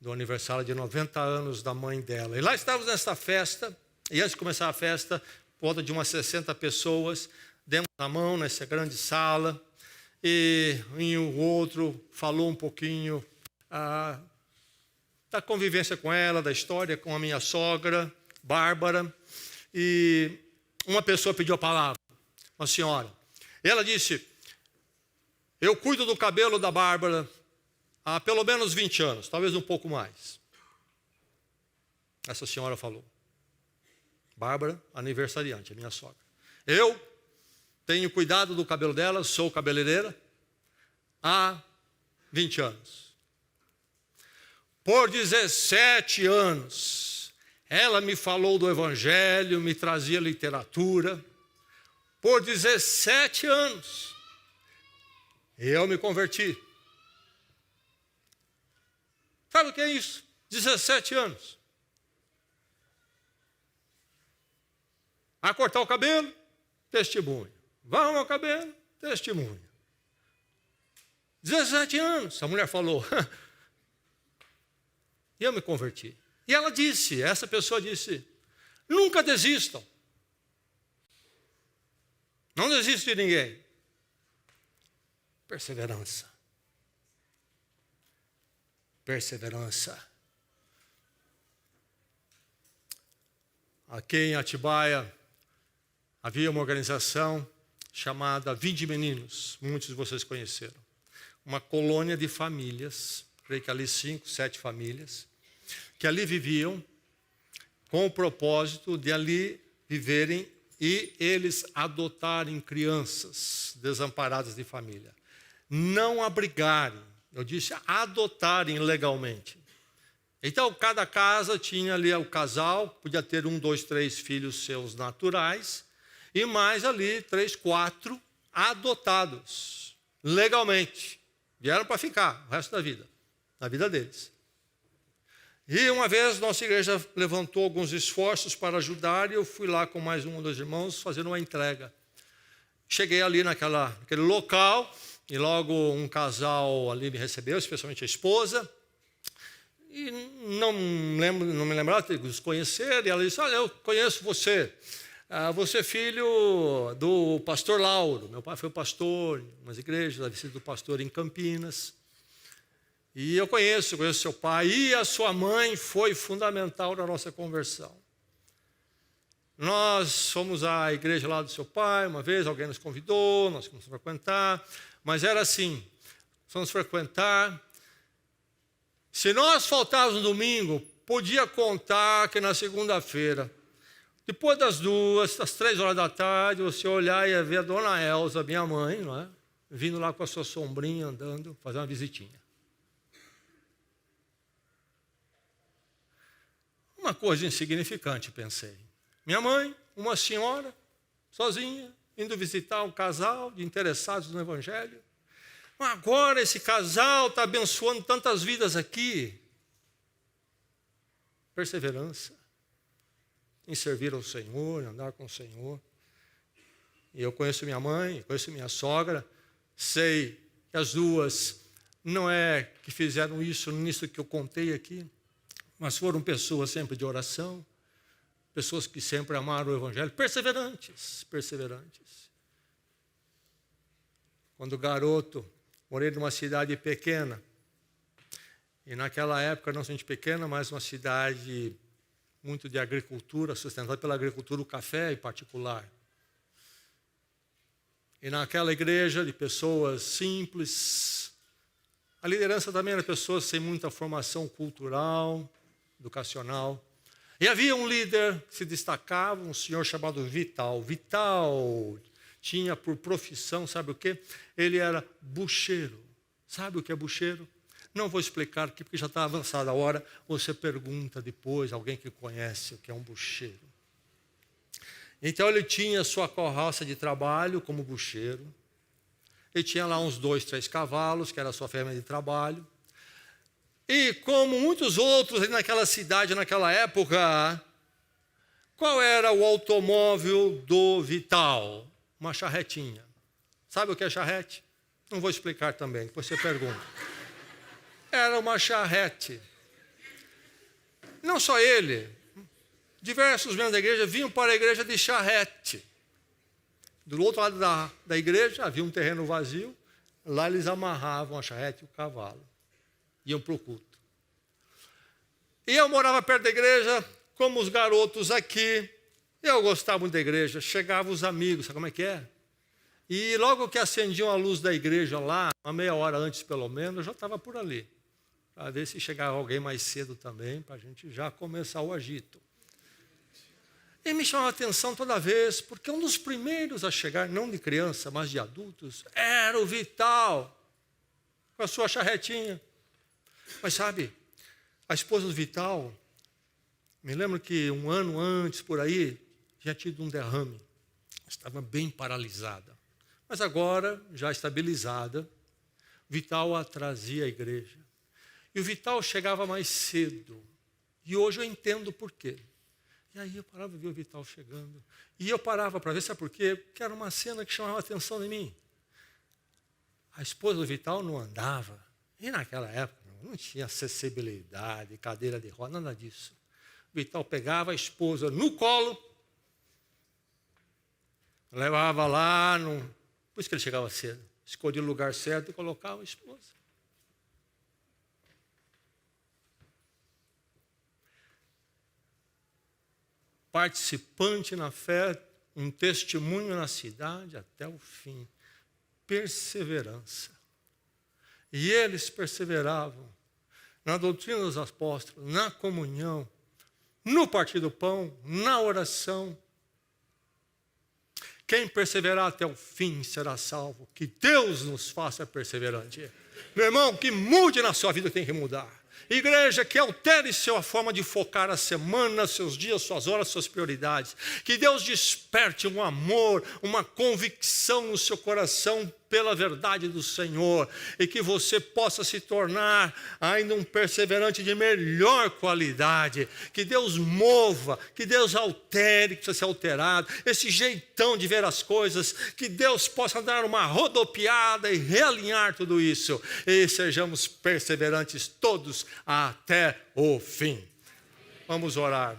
do aniversário de 90 anos da mãe dela. E lá estávamos nessa festa, e antes de começar a festa, por volta de umas 60 pessoas, demos a mão nessa grande sala, e o outro falou um pouquinho da convivência com ela, da história com a minha sogra, Bárbara, e uma pessoa pediu a palavra, uma senhora. Ela disse, eu cuido do cabelo da Bárbara há pelo menos 20 anos, talvez um pouco mais. Essa senhora falou. Bárbara, aniversariante, a minha sogra. Eu tenho cuidado do cabelo dela, sou cabeleireira há 20 anos. Por 17 anos, ela me falou do Evangelho, me trazia literatura. Por 17 anos, eu me converti. Sabe o que é isso? 17 anos. A cortar o cabelo, testemunho. Vai arrumar o cabelo, testemunho. 17 anos, a mulher falou. E eu me converti. E ela disse, essa pessoa disse, nunca desistam. Não desista de ninguém. Perseverança. Perseverança. Aqui em Atibaia havia uma organização chamada Vinde Meninos, muitos de vocês conheceram. Uma colônia de famílias, creio que ali 5, 7 famílias, que ali viviam com o propósito de ali viverem e eles adotarem crianças desamparadas de família. Não abrigarem, eu disse adotarem legalmente. Então, cada casa tinha ali o casal, podia ter 1, 2, 3 filhos seus naturais, e mais ali 3, 4 adotados, legalmente. Vieram para ficar o resto da vida, na vida deles. E uma vez nossa igreja levantou alguns esforços para ajudar, e eu fui lá com mais um ou 2 irmãos fazendo uma entrega. Cheguei ali naquele local, e logo um casal ali me recebeu, especialmente a esposa. E não me lembrava de os conhecer, e ela disse, olha, eu conheço você. Você é filho do pastor Lauro. Meu pai foi pastor em umas igrejas, havia sido pastor em Campinas. E eu conheço seu pai. E a sua mãe foi fundamental na nossa conversão. Nós fomos à igreja lá do seu pai, uma vez alguém nos convidou, nós começamos a frequentar. Mas era assim, fomos frequentar. Se nós faltávamos no domingo, podia contar que na segunda-feira, depois das 2, das 3 horas da tarde, você olhar e ia ver a dona Elza, minha mãe, não é? Vindo lá com a sua sombrinha, andando, fazer uma visitinha. Uma coisa insignificante, pensei. Minha mãe, uma senhora, sozinha, indo visitar um casal de interessados no Evangelho. Agora esse casal está abençoando tantas vidas aqui. Perseverança em servir ao Senhor, em andar com o Senhor. E eu conheço minha mãe, conheço minha sogra, sei que as duas não é que fizeram isso nisso que eu contei aqui, mas foram pessoas sempre de oração, pessoas que sempre amaram o Evangelho, perseverantes. Quando garoto, morei numa cidade pequena, e naquela época, não somente pequena, mas uma cidade muito de agricultura, sustentada pela agricultura, o café em particular. E naquela igreja de pessoas simples, a liderança também era pessoas sem muita formação cultural, educacional. E havia um líder que se destacava, um senhor chamado Vital. Vital tinha por profissão, sabe o quê? Ele era bucheiro. Sabe o que é bucheiro? Não vou explicar aqui, porque já está avançada a hora. Você pergunta depois, alguém que conhece o que é um bucheiro. Então, ele tinha sua carroça de trabalho como bucheiro. Ele tinha lá uns 2, 3 cavalos, que era a sua ferramenta de trabalho. E, como muitos outros ali naquela cidade, naquela época, qual era o automóvel do Vital? Uma charretinha. Sabe o que é charrete? Não vou explicar também, depois você pergunta. Era uma charrete. Não só ele, diversos membros da igreja vinham para a igreja de charrete. Do outro lado da igreja havia um terreno vazio, lá eles amarravam a charrete e o cavalo. Iam para o culto. E eu morava perto da igreja, como os garotos aqui. Eu gostava muito da igreja, chegavam os amigos, sabe como é que é? E logo que acendiam a luz da igreja lá, uma meia hora antes pelo menos, eu já estava por ali. Para ver se chegava alguém mais cedo também, para a gente já começar o agito. E me chamava a atenção toda vez, porque um dos primeiros a chegar, não de criança, mas de adultos, era o Vital. com a sua charretinha. Mas sabe, a esposa do Vital, me lembro que um ano antes, por aí, tinha tido um derrame. Estava bem paralisada. Mas agora, já estabilizada, Vital a trazia à igreja. E o Vital chegava mais cedo. E hoje eu entendo por quê. E aí eu parava de ver o Vital chegando. E eu parava para ver, sabe por quê? Porque era uma cena que chamava a atenção em mim. A esposa do Vital não andava. E naquela época não tinha acessibilidade, cadeira de roda, nada disso. O Vital pegava a esposa no colo, levava lá, por isso que ele chegava cedo. Escolhia o lugar certo e colocava a esposa. Participante na fé, um testemunho na cidade até o fim. Perseverança. E eles perseveravam na doutrina dos apóstolos, na comunhão, no partir do pão, na oração. Quem perseverar até o fim será salvo. Que Deus nos faça perseverante. Meu irmão, que mude na sua vida, tem que mudar. Igreja, que altere sua forma de focar a semana, seus dias, suas horas, suas prioridades. Que Deus desperte um amor, uma convicção no seu coração pela verdade do Senhor. E que você possa se tornar ainda um perseverante de melhor qualidade. Que Deus mova, que Deus altere, que precisa ser alterado. Esse jeitão de ver as coisas, que Deus possa dar uma rodopiada e realinhar tudo isso. E sejamos perseverantes todos até o fim. Vamos orar.